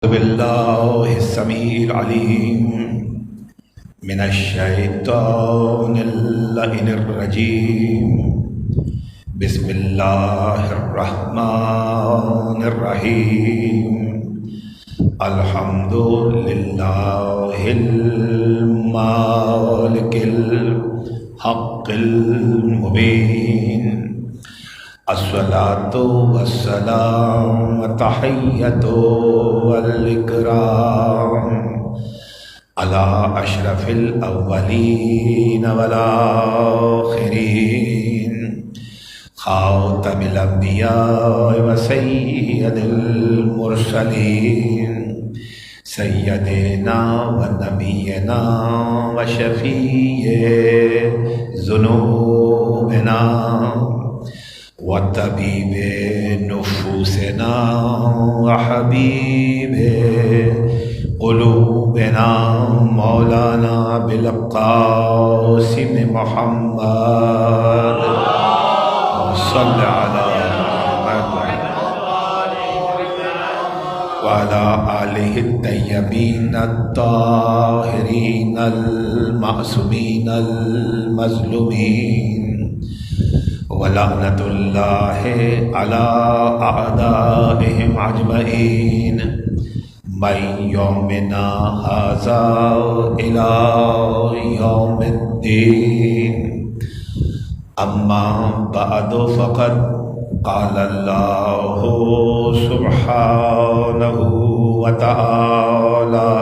بالله السميع العليم من الشيطان اللعين الرجيم. بسم الله الرحمن الرحيم. الحمد لله المالك الحق المبين. الصلاة والسلام تحية والإكرام على أشرف الأولين والآخرين خاتم الأنبياء وسيد المرسلين سيدنا ونبينا وشفيع ذنوبنا وطبيب نفوسنا وحبيب قلوبنا مولانا بالقاسم محمد صل على محمد وعلى آله الطيبين الطاهرين المعصومين المظلومين. ولعنة الله على أعدائهم أجمعين من يومنا هذا إلى يوم الدين. أما بعد فقد قال الله سبحانه وتعالى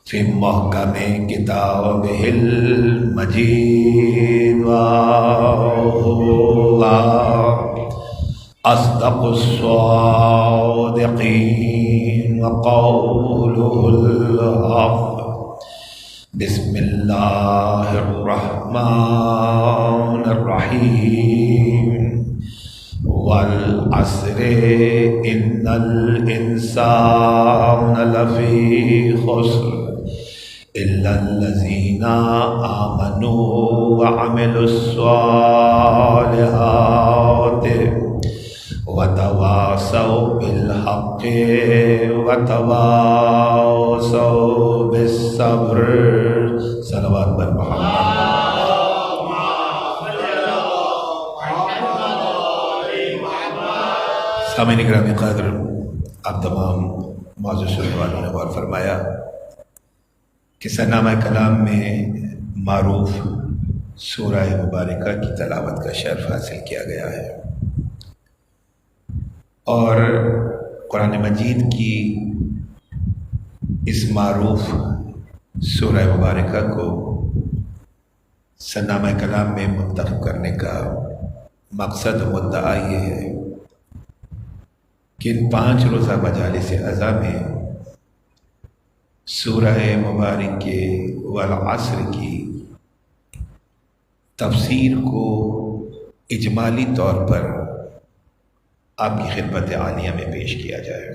في محكم كتابه المجيد وهو أصدق الصادقين وقوله الحق. بسم الله الرحمن الرحيم. والعصر إن الإنسان لفي خسر إلا الذين آمنوا وعملوا الصالحات وتواصوا بالحق وتواصوا بالصبر. صلوات بر محمد. سامعین گرامی قدر، آپ تمام معزز سننے والوں نے غور فرمایا کہ سرنامہ کلام میں معروف سورہ مبارکہ کی تلاوت کا شرف حاصل کیا گیا ہے، اور قرآن مجید کی اس معروف سورہ مبارکہ کو سرنامہ کلام میں منتخب کرنے کا مقصد و مدعا یہ ہے کہ ان 5 روزہ مجالس اعضاء میں سورہ مبارکہ والعصر کی تفسیر کو اجمالی طور پر آپ کی خدمت عالیہ میں پیش کیا جائے.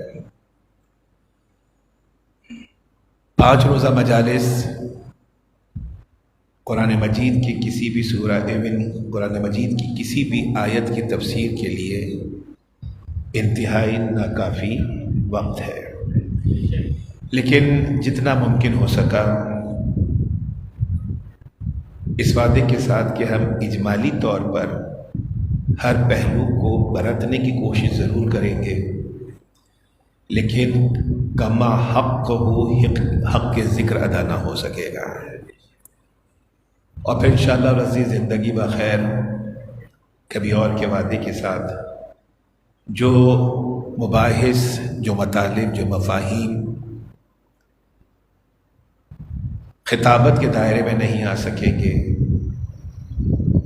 5 روزہ مجالس قرآن مجید کی کسی بھی سورہ قرآن مجید کی کسی بھی آیت کی تفسیر کے لیے انتہائی ناکافی وقت ہے، لیکن جتنا ممکن ہو سکا اس وعدے کے ساتھ کہ ہم اجمالی طور پر ہر پہلو کو برتنے کی کوشش ضرور کریں گے، لیکن کما حق ہو حق کے ذکر ادا نہ ہو سکے گا. اور پھر انشاءاللہ العزیز زندگی بخیر کبھی اور کے وعدے کے ساتھ جو مباحث، جو مطالب، جو مفاہیم خطابت کے دائرے میں نہیں آ سکیں گے،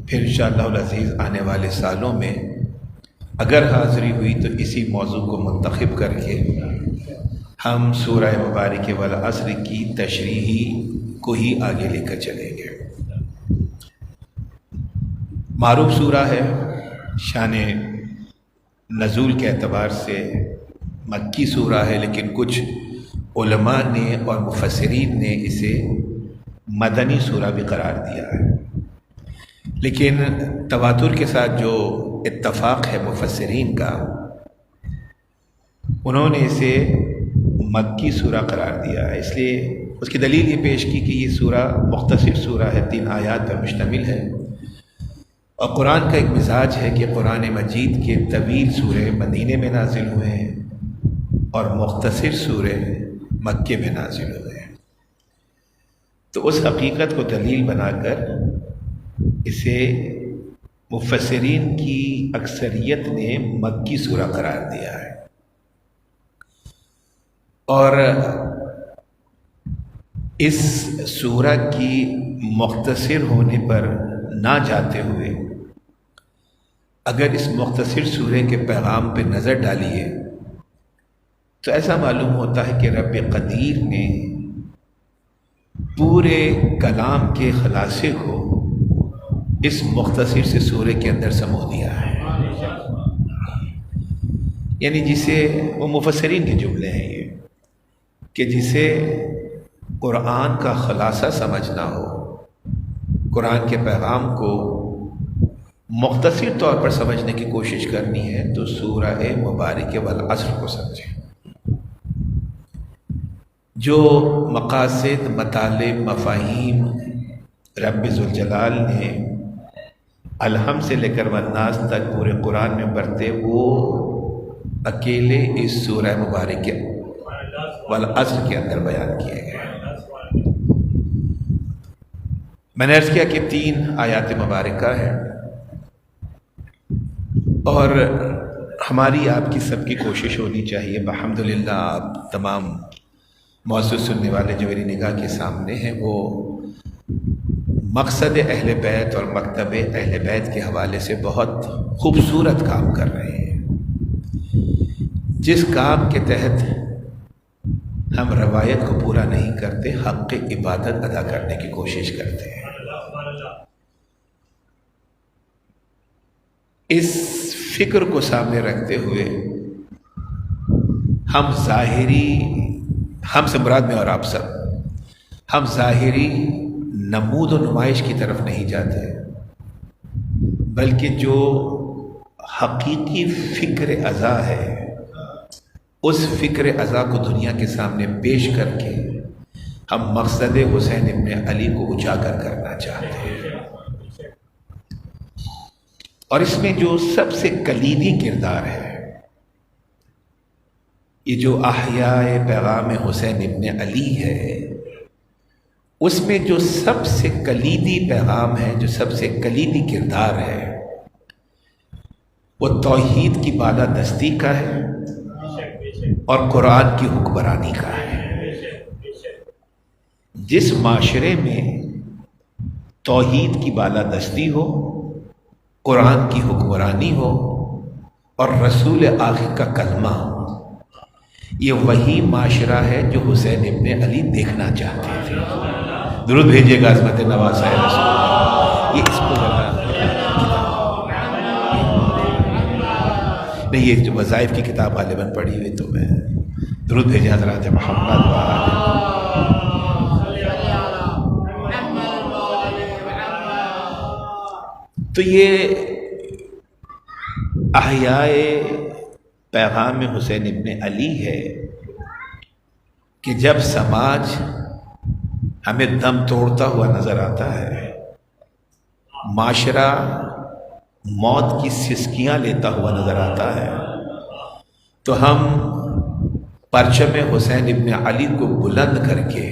پھر انشاءاللہ العزیز آنے والے سالوں میں اگر حاضری ہوئی تو اسی موضوع کو منتخب کر کے ہم سورہ مبارکہ والعصر کی تشریحی کو ہی آگے لے کر چلیں گے. معروف سورہ ہے، شان نزول کے اعتبار سے مکی سورہ ہے، لیکن کچھ علماء نے اور مفسرین نے اسے مدنی سورہ بھی قرار دیا ہے. لیکن تواتر کے ساتھ جو اتفاق ہے مفسرین کا، انہوں نے اسے مکی سورہ قرار دیا ہے، اس لیے اس کی دلیل یہ پیش کی کہ یہ سورہ مختصر سورہ ہے، 3 آیات پر مشتمل ہے، اور قرآن کا ایک مزاج ہے کہ قرآن مجید کے طویل سورے مدینے میں نازل ہوئے ہیں اور مختصر سورے مکے میں نازل ہوئے ہیں۔ تو اس حقیقت کو دلیل بنا کر اسے مفسرین کی اکثریت نے مکی سورہ قرار دیا ہے، اور اس سورہ کی مختصر ہونے پر نہ جاتے ہوئے اگر اس مختصر سورہ کے پیغام پہ نظر ڈالیے تو ایسا معلوم ہوتا ہے کہ رب قدیر نے پورے کلام کے خلاصے کو اس مختصر سے سورے کے اندر سمو دیا ہے، یعنی جسے وہ مفسرین کے جملے ہیں یہ کہ جسے قرآن کا خلاصہ سمجھنا ہو، قرآن کے پیغام کو مختصر طور پر سمجھنے کی کوشش کرنی ہے تو سورہ مبارکہ والعصر کو سمجھیں۔ جو مقاصد، مطالب، مفاہیم رب ذوالجلال نے الحم سے لے کر والناس تک پورے قرآن میں برتے، وہ اکیلے اس سورہ مبارکہ والعصر کے اندر بیان کیے گئے۔ میں نے عرض کیا کہ 3 آیات مبارکہ ہیں، اور ہماری آپ کی سب کی کوشش ہونی چاہیے، الحمدللہ آپ تمام معزز سننے والے جو میری نگاہ کے سامنے ہیں وہ مقصد اہل بیت اور مکتب اہل بیت کے حوالے سے بہت خوبصورت کام کر رہے ہیں، جس کام کے تحت ہم روایت کو پورا نہیں کرتے، حق عبادت ادا کرنے کی کوشش کرتے ہیں۔ اس فکر کو سامنے رکھتے ہوئے ہم سے مراد میں اور آپ سب، ہم ظاہری نمود و نمائش کی طرف نہیں جاتے، بلکہ جو حقیقی فکر ازا ہے اس فکر ازا کو دنیا کے سامنے پیش کر کے ہم مقصد حسین ابن علی کو اجاگر کرنا چاہتے ہیں۔ اور اس میں جو سب سے کلیدی کردار ہے، یہ جو احیاء پیغام حسین ابن علی ہے، اس میں جو سب سے کلیدی پیغام ہے، جو سب سے کلیدی کردار ہے، وہ توحید کی بالادستی کا ہے اور قرآن کی حکمرانی کا ہے۔ جس معاشرے میں توحید کی بالادستی ہو، قرآن کی حکمرانی ہو اور رسول آخر کا کلمہ ہو، یہ وہی معاشرہ ہے جو حسین ابن علی دیکھنا چاہتے تھے۔ درود بھیجیے گا عظمت نواز صاحب رسول اللہ۔ یہ اس کو نہیں، یہ جو وظائف کی کتاب غالباً پڑھی ہوئی، تو میں درود بھیجے حضرات محمد تو یہ احیاء پیغام حسین ابن علی ہے کہ جب سماج ہمیں دم توڑتا ہوا نظر آتا ہے، معاشرہ موت کی سسکیاں لیتا ہوا نظر آتا ہے، تو ہم پرچم حسین ابن علی کو بلند کر کے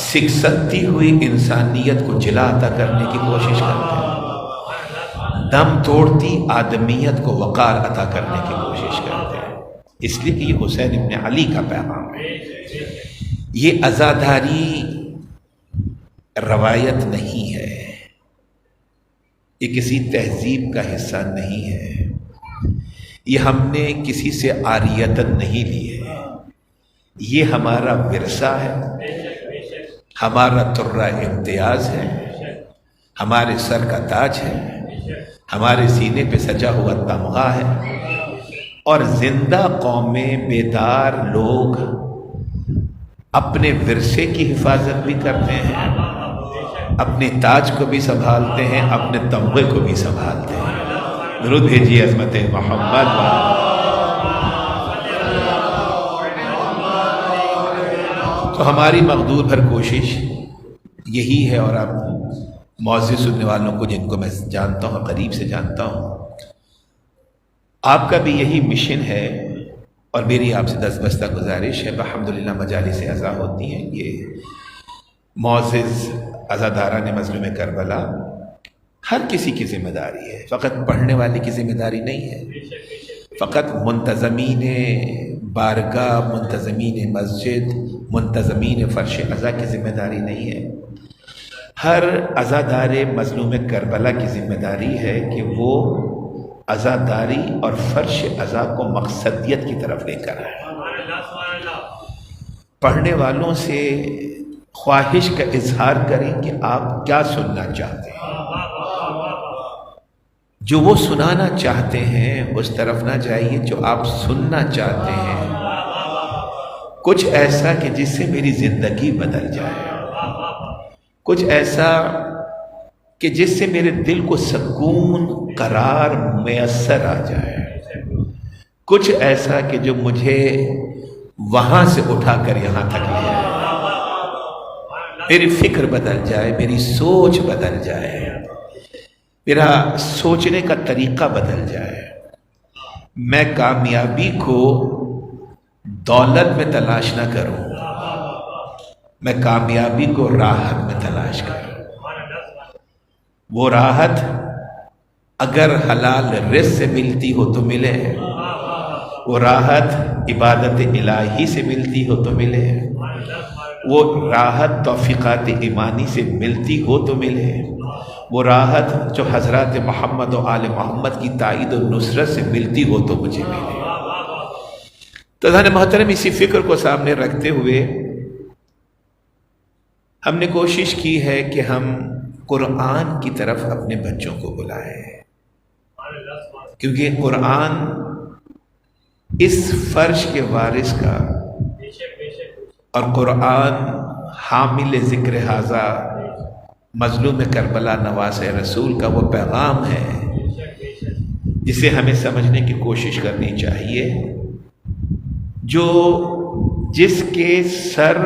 سکستی ہوئی انسانیت کو جلا عطا کرنے کی کوشش کرتے ہیں، دم توڑتی آدمیت کو وقار عطا کرنے کی کوشش کرتے ہیں، اس لیے کہ یہ حسین ابن علی کا پیغام ہے۔ یہ عزاداری روایت نہیں ہے، یہ کسی تہذیب کا حصہ نہیں ہے، یہ ہم نے کسی سے عاریتاً نہیں لی ہے، یہ ہمارا ورثہ ہے، ہمارا ترہ امتیاز ہے، ہمارے سر کا تاج ہے، ہمارے سینے پہ سجا ہوا تمغہ ہے، اور زندہ قومیں، بیدار لوگ اپنے ورثے کی حفاظت بھی کرتے ہیں، اپنے تاج کو بھی سنبھالتے ہیں، اپنے تمغے کو بھی سنبھالتے ہیں۔ درود بھیجیے عظمت محمد۔ تو ہماری مقدور بھر کوشش یہی ہے، اور آپ معزز سننے والوں کو جن کو میں جانتا ہوں، قریب سے جانتا ہوں، آپ کا بھی یہی مشن ہے، اور میری آپ سے دستبستہ گزارش ہے، الحمدللہ مجالس عزا ہوتی ہیں، یہ معزز عزاداران مظلوم کربلا ہر کسی کی ذمہ داری ہے، فقط پڑھنے والے کی ذمہ داری نہیں ہے، فقط منتظمین بارگاہ، منتظمین مسجد، منتظمین فرش عزا کی ذمہ داری نہیں ہے، ہر عزادار مظلوم کربلا کی ذمہ داری ہے کہ وہ عزاداری اور فرش عزا کو مقصدیت کی طرف لے کر آئے۔ پڑھنے والوں سے خواہش کا اظہار کریں کہ آپ کیا سننا چاہتے ہیں، جو وہ سنانا چاہتے ہیں اس طرف نہ جائیے، جو آپ سننا چاہتے ہیں کچھ ایسا کہ جس سے میری زندگی بدل جائے، کچھ ایسا کہ جس سے میرے دل کو سکون قرار میسر آ جائے، کچھ ایسا کہ جو مجھے وہاں سے اٹھا کر یہاں تک لے جائے، میری فکر بدل جائے، میری سوچ بدل جائے، میرا سوچنے کا طریقہ بدل جائے، میں کامیابی کو دولت میں تلاش نہ کروں، میں کامیابی کو راحت میں تلاش کروں۔ وہ راحت اگر حلال رزق سے ملتی ہو تو ملے، وہ راحت عبادت الہی سے ملتی ہو تو ملے، وہ راحت توفیقات ایمانی سے ملتی ہو تو ملے، وہ راحت جو حضرات محمد و آل محمد کی تائید و نصرت سے ملتی ہو تو مجھے ملے۔ تو حضرت محترم، اسی فکر کو سامنے رکھتے ہوئے ہم نے کوشش کی ہے کہ ہم قرآن کی طرف اپنے بچوں کو بلائیں، کیونکہ قرآن اس فرش کے وارث کا اور قرآن حامل ذکر ھذا مظلوم کربلا نواز رسول کا وہ پیغام ہے جسے ہمیں سمجھنے کی کوشش کرنی چاہیے، جو جس کے سر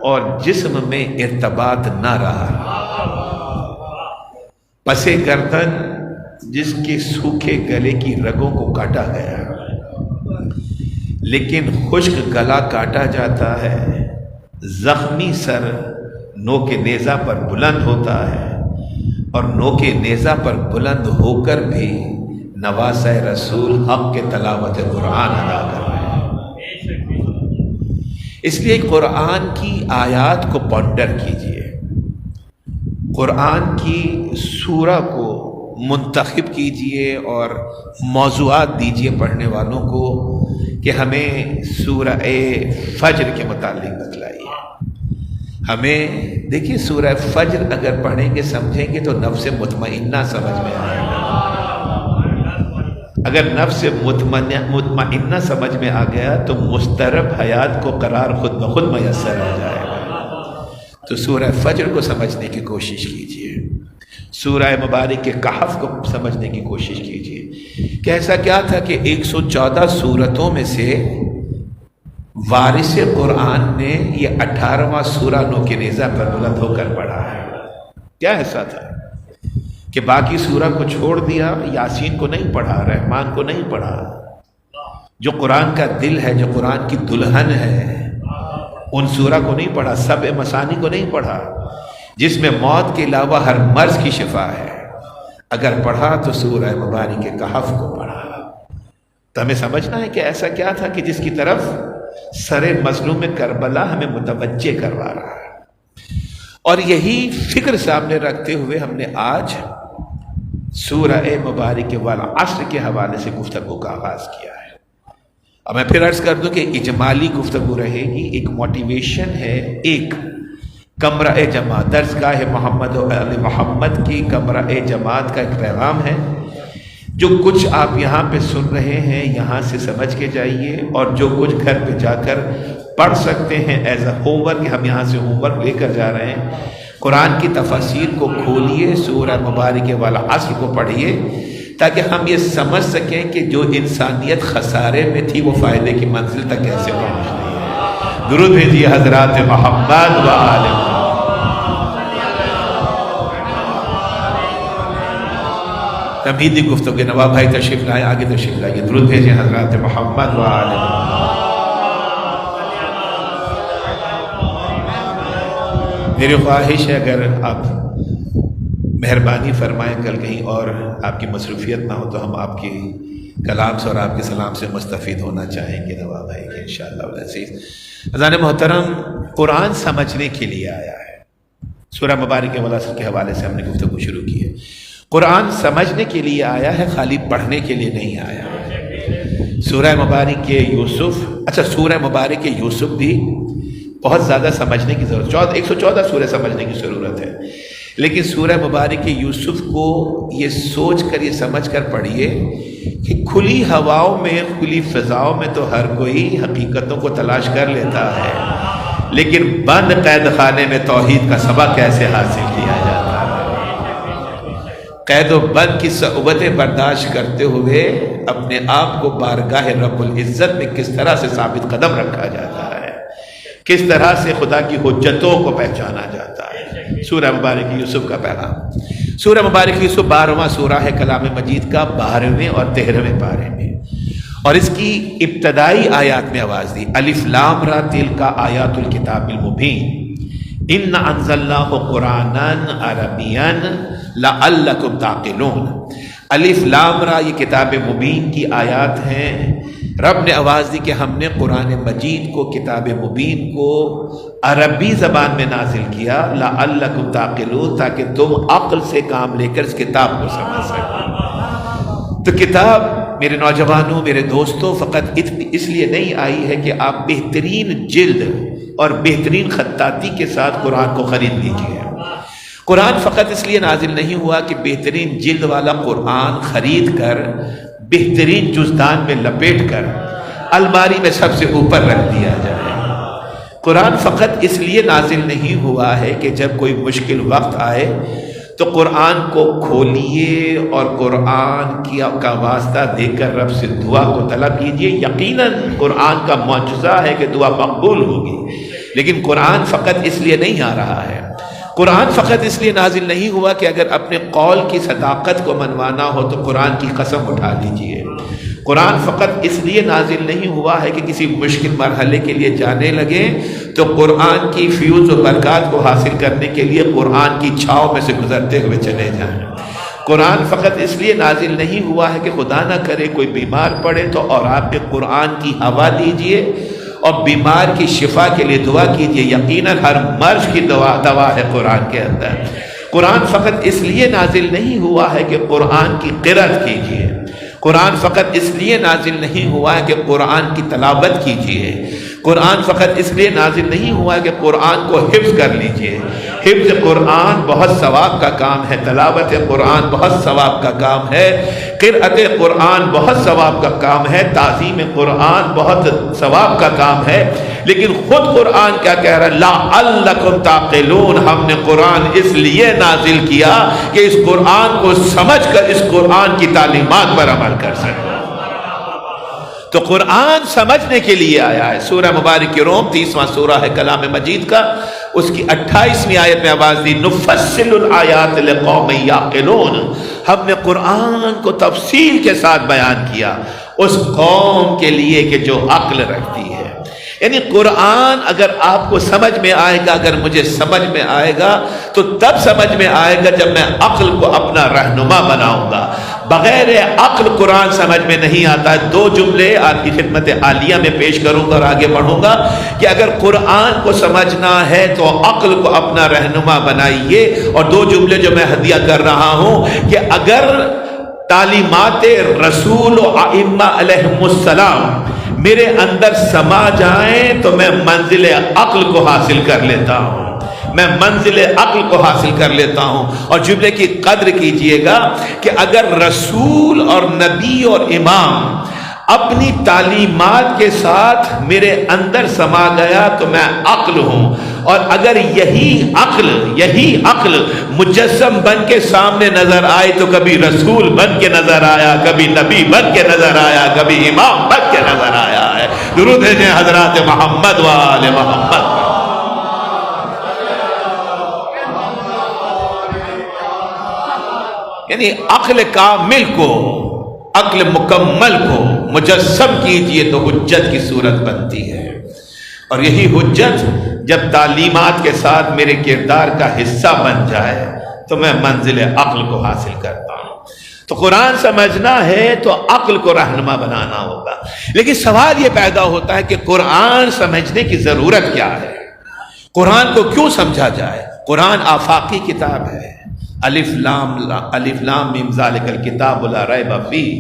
اور جسم میں ارتباط نہ رہا، پسے گردن جس کے سوکھے گلے کی رگوں کو کاٹا گیا، لیکن خشک گلا کاٹا جاتا ہے، زخمی سر نوک نیزہ پر بلند ہوتا ہے، اور نوک نیزہ پر بلند ہو کر بھی نواز رسول حق کے تلاوت قرآن ادا کر رہے ہیں۔ اس لیے قرآن کی آیات کو پونڈر کیجئے، قرآن کی سورہ کو منتخب کیجئے اور موضوعات دیجئے پڑھنے والوں کو کہ ہمیں سورہ فجر کے متعلق بتلائیے۔ ہمیں دیکھیے، سورہ فجر اگر پڑھیں گے سمجھیں گے تو نفس مطمئنہ سمجھ میں آئے گا۔ اگر نفس مطمئنہ سمجھ میں آ گیا تو مضطرب حیات کو قرار خود بخود میسر ہو جائے گا۔ تو سورہ فجر کو سمجھنے کی کوشش کیجئے، سورہ مبارک کے کہف کو سمجھنے کی کوشش کیجئے کہ ایسا کیا تھا کہ 114 سورتوں میں سے وارث قرآن نے یہ 18واں سورہ نوک نیزہ پر بلند ہو کر پڑھا ہے۔ کیا ایسا تھا کہ باقی سورہ کو چھوڑ دیا، یاسین کو نہیں پڑھا، رحمان کو نہیں پڑھا، جو قرآن کا دل ہے، جو قرآن کی دلہن ہے، ان سورہ کو نہیں پڑھا، سبع مثانی کو نہیں پڑھا، جس میں موت کے علاوہ ہر مرض کی شفا ہے۔ اگر پڑھا تو سورہ مبارک کے کہف کو پڑھا۔ تو ہمیں سمجھنا ہے کہ ایسا کیا تھا کہ جس کی طرف سر مظلوم کربلا ہمیں متوجہ کروا رہا ہے، اور یہی فکر سامنے رکھتے ہوئے ہم نے آج سورہ مبارک والعصر کے حوالے سے گفتگو کا آغاز کیا ہے۔ اب میں پھر عرض کر دوں کہ اجمالی گفتگو رہے گی، ایک موٹیویشن ہے، ایک کمرہ جماعت، درسگاہ محمد و آل محمد کی کمرہ جماعت کا ایک پیغام ہے۔ جو کچھ آپ یہاں پہ سن رہے ہیں یہاں سے سمجھ کے جائیے، اور جو کچھ گھر پہ جا کر پڑھ سکتے ہیں ایز اے ہوم ورک، ہم یہاں سے ہوم ورک لے کر جا رہے ہیں، قرآن کی تفاسیر کو کھولیے، سورہ مبارک والعصر کو پڑھیے، تاکہ ہم یہ سمجھ سکیں کہ جو انسانیت خسارے میں تھی وہ فائدے کی منزل تک کیسے پہنچ رہی ہے۔ درود بھیجیے حضرات محمد و آل محمد۔ تمہیدی گفتگو کے نواب بھائی تشریف لائیں، آگے تشریف لائیے، درود بھیجیں حضرات محمد و آل محمد۔ میری خواہش ہے اگر آپ مہربانی فرمائیں کل کہیں اور آپ کی مصروفیت نہ ہو تو ہم آپ کی کلام سے اور آپ کے سلام سے مستفید ہونا چاہیں گے نواب بھائی کے انشاءاللہ العزیز۔ اذان محترم، قرآن سمجھنے کے لیے آیا ہے۔ سورہ مبارک والعصر کے حوالے سے ہم نے گفتگو شروع کی ہے۔ قرآن سمجھنے کے لیے آیا ہے، خالی پڑھنے کے لیے نہیں آیا ہے۔ سورہ مبارک کے یوسف، سورہ مبارک کے یوسف بھی بہت زیادہ سمجھنے کی ضرورت، 114 سورہ سمجھنے کی ضرورت ہے، لیکن سورہ مبارک کے یوسف کو یہ سوچ کر، یہ سمجھ کر پڑھیے کہ کھلی ہواؤں میں، کھلی فضاؤں میں تو ہر کوئی حقیقتوں کو تلاش کر لیتا ہے، لیکن بند قید خانے میں توحید کا سبق کیسے حاصل کیا جاتا ہے؟ قید و بند کی صعوبتیں برداشت کرتے ہوئے اپنے آپ کو بارگاہ رب العزت میں کس طرح سے ثابت قدم رکھا جاتا ہے، کس طرح سے خدا کی حجتوں کو پہچانا جاتا ہے۔ سورہ مبارک یوسف کا پیغام۔ سورہ مبارک یوسف 12واں سورہ ہے کلام مجید کا، 12ویں اور 13ویں پارے میں، اور اس کی ابتدائی آیات میں آواز دی، الف لام را تلک آیات الکتاب المبین انا انزلناہ قرآنا عربیا لعلکم تعقلون۔ الف لام را یہ کتاب مبین کی آیات ہیں۔ رب نے آواز دی کہ ہم نے قرآن مجید کو، کتاب مبین کو عربی زبان میں نازل کیا، لعلکم تعقلون، تاکہ تم عقل سے کام لے کر اس کتاب کو سمجھ سکو۔ تو کتاب میرے نوجوانوں، میرے دوستوں، فقط اس لیے نہیں آئی ہے کہ آپ بہترین جلد اور بہترین خطاطی کے ساتھ قرآن کو خرید لیجیے۔ قرآن فقط اس لیے نازل نہیں ہوا کہ بہترین جلد والا قرآن خرید کر بہترین جزدان میں لپیٹ کر الماری میں سب سے اوپر رکھ دیا جائے۔ قرآن فقط اس لیے نازل نہیں ہوا ہے کہ جب کوئی مشکل وقت آئے تو قرآن کو کھولیے اور قرآن کا واسطہ دے کر رب سے دعا کو طلب کیجیے۔ یقیناً قرآن کا معجزہ ہے کہ دعا مقبول ہوگی، لیکن قرآن فقط اس لیے نہیں آ رہا ہے۔ قرآن فقط اس لیے نازل نہیں ہوا کہ اگر اپنے قول کی صداقت کو منوانا ہو تو قرآن کی قسم اٹھا لیجئے۔ قرآن فقط اس لیے نازل نہیں ہوا ہے کہ کسی مشکل مرحلے کے لیے جانے لگے تو قرآن کی فیوز و برکات کو حاصل کرنے کے لیے قرآن کی چھاؤں میں سے گزرتے ہوئے چلے جائیں۔ قرآن فقط اس لیے نازل نہیں ہوا ہے کہ خدا نہ کرے کوئی بیمار پڑے تو اور آپ کے قرآن کی ہوا لیجئے اور بیمار کی شفا کے لیے دعا کیجئے۔ یقیناً ہر مرض کی دوا ہے قرآن کے اندر۔ قرآن فقط اس لیے نازل نہیں ہوا ہے کہ قرآن کی قرأت کیجئے۔ قرآن فقط اس لیے نازل نہیں ہوا ہے کہ قرآن کی تلاوت کیجئے۔ قرآن فقط اس لیے نازل نہیں ہوا ہے کہ قرآن کو حفظ کر لیجئے۔ حفظ قرآن بہت ثواب کا کام ہے، تلاوت قرآن بہت ثواب کا کام ہے، قرأت قرآن بہت ثواب کا کام ہے، تعظیم قرآن بہت ثواب کا کام ہے، لیکن خود قرآن کیا کہہ رہا ہے؟ لعلکم تعقلون۔ ہم نے قرآن اس لیے نازل کیا کہ اس قرآن کو سمجھ کر اس قرآن کی تعلیمات پر عمل کر سکیں۔ تو قرآن سمجھنے کے لیے آیا ہے۔ سورہ مبارک روم 30واں سورہ ہے کلام مجید کا، اس کی 28ویں آیت میں آواز دی، نفصل الآیات لقوم یعقلون۔ ہم نے قرآن کو تفصیل کے ساتھ بیان کیا اس قوم کے لیے کہ جو عقل رکھتی ہے۔ یعنی قرآن اگر آپ کو سمجھ میں آئے گا، اگر مجھے سمجھ میں آئے گا تو تب سمجھ میں آئے گا جب میں عقل کو اپنا رہنما بناؤں گا۔ بغیر عقل قرآن سمجھ میں نہیں آتا ہے۔ 2 جملے آپ کی خدمت عالیہ میں پیش کروں گا اور آگے بڑھوں گا کہ اگر قرآن کو سمجھنا ہے تو عقل کو اپنا رہنما بنائیے، اور 2 جملے جو میں ہدیہ کر رہا ہوں کہ اگر تعلیمات رسول و ائمہ علیہم السلام میرے اندر سما جائیں تو میں منزل عقل کو حاصل کر لیتا ہوں، میں منزل عقل کو حاصل کر لیتا ہوں۔ اور جملے کی قدر کیجئے گا کہ اگر رسول اور نبی اور امام اپنی تعلیمات کے ساتھ میرے اندر سما گیا تو میں عقل ہوں، اور اگر یہی عقل مجسم بن کے سامنے نظر آئے تو کبھی رسول بن کے نظر آیا، کبھی نبی بن کے نظر آیا، کبھی امام بن کے نظر آیا ہے۔ درود بھیجیں حضرات محمد و آل محمد۔ یعنی عقل کامل کو، عقل مکمل کو مجسم کیجئے تو حجت کی صورت بنتی ہے، اور یہی حجت جب تعلیمات کے ساتھ میرے کردار کا حصہ بن جائے تو میں منزل عقل کو حاصل کرتا ہوں۔ تو قرآن سمجھنا ہے تو عقل کو رہنما بنانا ہوگا، لیکن سوال یہ پیدا ہوتا ہے کہ قرآن سمجھنے کی ضرورت کیا ہے؟ قرآن کو کیوں سمجھا جائے؟ قرآن آفاقی کتاب ہے، الف لام میم ذالک الکتاب لا ریب فیہ،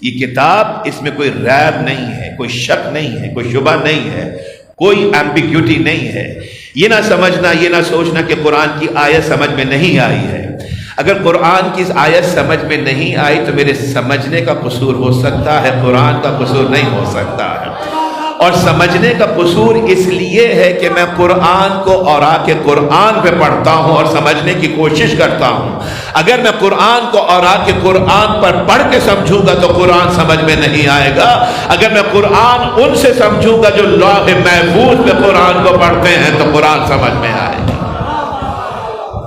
یہ کتاب، اس میں کوئی ریب نہیں ہے، کوئی شک نہیں ہے، کوئی شبہ نہیں ہے، کوئی ایمبیگوٹی نہیں ہے۔ یہ نہ سمجھنا، یہ نہ سوچنا کہ قرآن کی آیت سمجھ میں نہیں آئی ہے۔ اگر قرآن کی آیت سمجھ میں نہیں آئی تو میرے سمجھنے کا قصور ہو سکتا ہے، قرآن کا قصور نہیں ہو سکتا ہے۔ اور سمجھنے کا قصور اس لیے ہے کہ میں قرآن کو اوراق قرآن پہ پڑھتا ہوں اور سمجھنے کی کوشش کرتا ہوں۔ اگر میں قرآن کو اوراق قرآن پر پڑھ کے سمجھوں گا تو قرآن سمجھ میں نہیں آئے گا۔ اگر میں قرآن ان سے سمجھوں گا جو لوح محفوظ پہ قرآن کو پڑھتے ہیں تو قرآن سمجھ میں آئے گا۔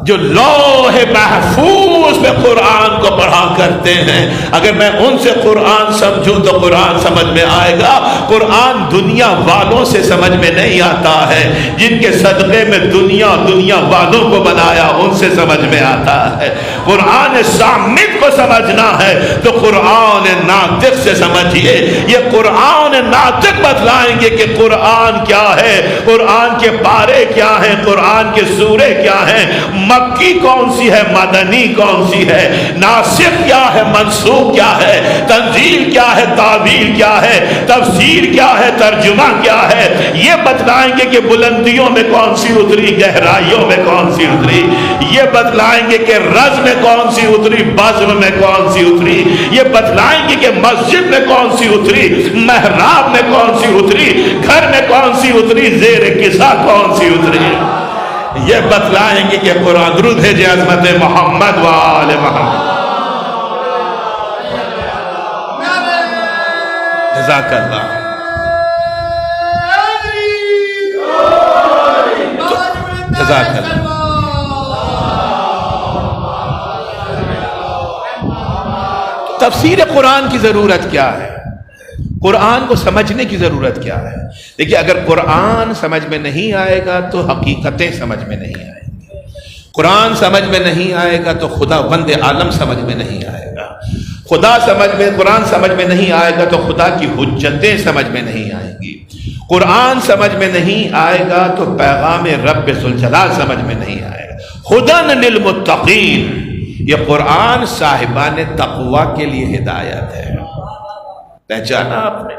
جو لوح محفوظ میں قرآن کو پڑھا کرتے ہیں، اگر میں ان سے قرآن سمجھوں تو قرآن سمجھ میں آئے گا۔ قرآن دنیا والوں سے سمجھ میں نہیں آتا ہے، جن کے صدقے میں دنیا والوں کو بنایا ان سے سمجھ میں آتا ہے۔ قرآن صامت کو سمجھنا ہے تو قرآن ناطق سے سمجھیے۔ یہ قرآن ناطق بتلائیں گے کہ قرآن کیا ہے، قرآن کے پارے کیا ہیں، قرآن کے سورے کیا ہیں، مکی کون سی ہے، مدنی کون سی ہے، ناسخ کیا ہے، منسوخ کیا ہے، تنزیل کیا ہے، تعویل کیا ہے، تفسیر کیا ہے، ترجمہ کیا ہے۔ یہ بتلائیں گے کہ بلندیوں میں کون سی اتری، گہرائیوں میں کون سی اتری۔ یہ بتلائیں گے کہ رز میں کون سی اتری، بزم میں کون سی اتری۔ یہ بتلائیں گے کہ مسجد میں کون سی اتری، محراب میں کون سی اتری، گھر میں کون سی اتری، زیر کسا کون سی اتری۔ یہ بتلائیں گے کہ قرآن۔ درود بھیجیں عظمت محمد و آل محمد۔ جزاک اللہ۔ جزاک اللہ۔ تفسیر قرآن کی ضرورت کیا ہے؟ قرآن کو سمجھنے کی ضرورت کیا ہے؟ دیکھیے، اگر قرآن سمجھ میں نہیں آئے گا تو حقیقتیں سمجھ میں نہیں آئیں گی۔ قرآن سمجھ میں نہیں آئے گا تو خدا بند عالم سمجھ میں نہیں آئے گا۔ قرآن سمجھ میں نہیں آئے گا تو خدا کی حجتیں سمجھ میں نہیں آئیں گی۔ قرآن سمجھ میں نہیں آئے گا تو پیغام رب ذوالجلال سمجھ میں نہیں آئے گا۔ ھدی للمتقین، یہ قرآن صاحبان تقوی کے لیے ہدایت ہے۔ پہچانا آپ نے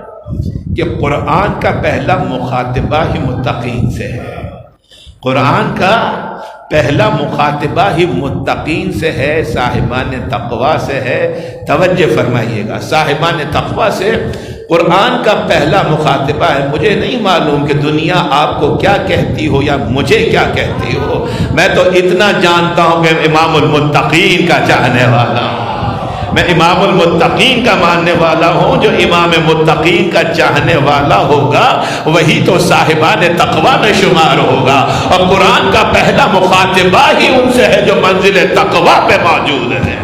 کہ قرآن کا پہلا مخاطبہ ہی متقین سے ہے۔ قرآن کا پہلا مخاطبہ ہی متقین سے ہے، صاحبان تقوی سے ہے۔ توجہ فرمائیے گا، صاحبان تقوی سے قرآن کا پہلا مخاطبہ ہے۔ مجھے نہیں معلوم کہ دنیا آپ کو کیا کہتی ہو یا مجھے کیا کہتی ہو، میں تو اتنا جانتا ہوں کہ امام المتقین کا چاہنے والا ہوں، میں امام المتقین کا ماننے والا ہوں۔ جو امام متقین کا چاہنے والا ہوگا وہی تو صاحبان تقوی میں شمار ہوگا، اور قرآن کا پہلا مخاطبہ ہی ان سے ہے جو منزل تقوی پہ موجود ہے،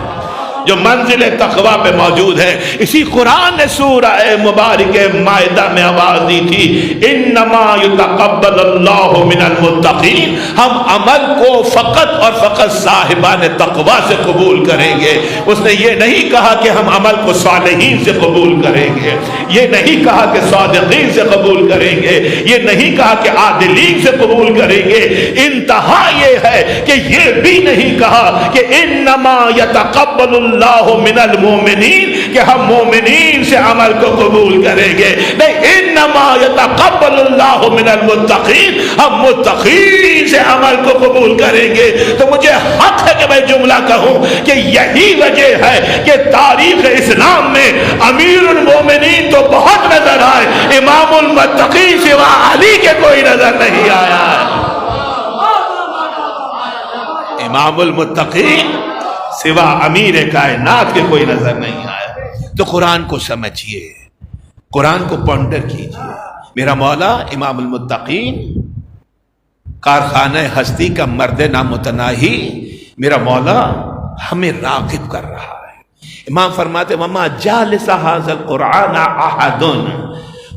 جو منزل تقوی پہ موجود ہے۔ اسی قرآن نے سورہ مبارک مائدہ میں آواز دی تھی، انما یتقبل اللہ من المتقین، ہم عمل کو فقط اور فقط صاحبان تقوی سے قبول کریں گے۔ اس نے یہ نہیں کہا کہ ہم عمل کو صالحین سے قبول کریں گے، یہ نہیں کہا کہ صادقین سے قبول کریں گے، یہ نہیں کہا کہ عادلین سے قبول کریں گے۔ انتہا یہ ہے کہ یہ بھی نہیں کہا کہ انما یتقبل اللہ من المومنین، کہ ہم مومنین سے عمل کو قبول کریں گے، نہیں، انما یتقبل اللہ من المتقین، ہم متقین سے عمل کو قبول کریں گے۔ تو مجھے حق ہے کہ میں جملہ کہوں کہ یہی وجہ ہے کہ تاریخ اسلام میں امیر المومنین تو بہت نظر آئے، امام المتقین سوا علی کے کوئی نظر نہیں آیا۔ امام المتقین سوا امیر کائنات کے کوئی نظر نہیں آیا۔ تو قرآن کو سمجھیے، قرآن کو پونڈر کیجیے، میرا مولا امام المتقین، کارخانہ ہستی کا مرد نامتناہی، میرا مولا ہمیں راغب کر رہا ہے۔ امام فرماتے وما جالس ھذا القرآن احد،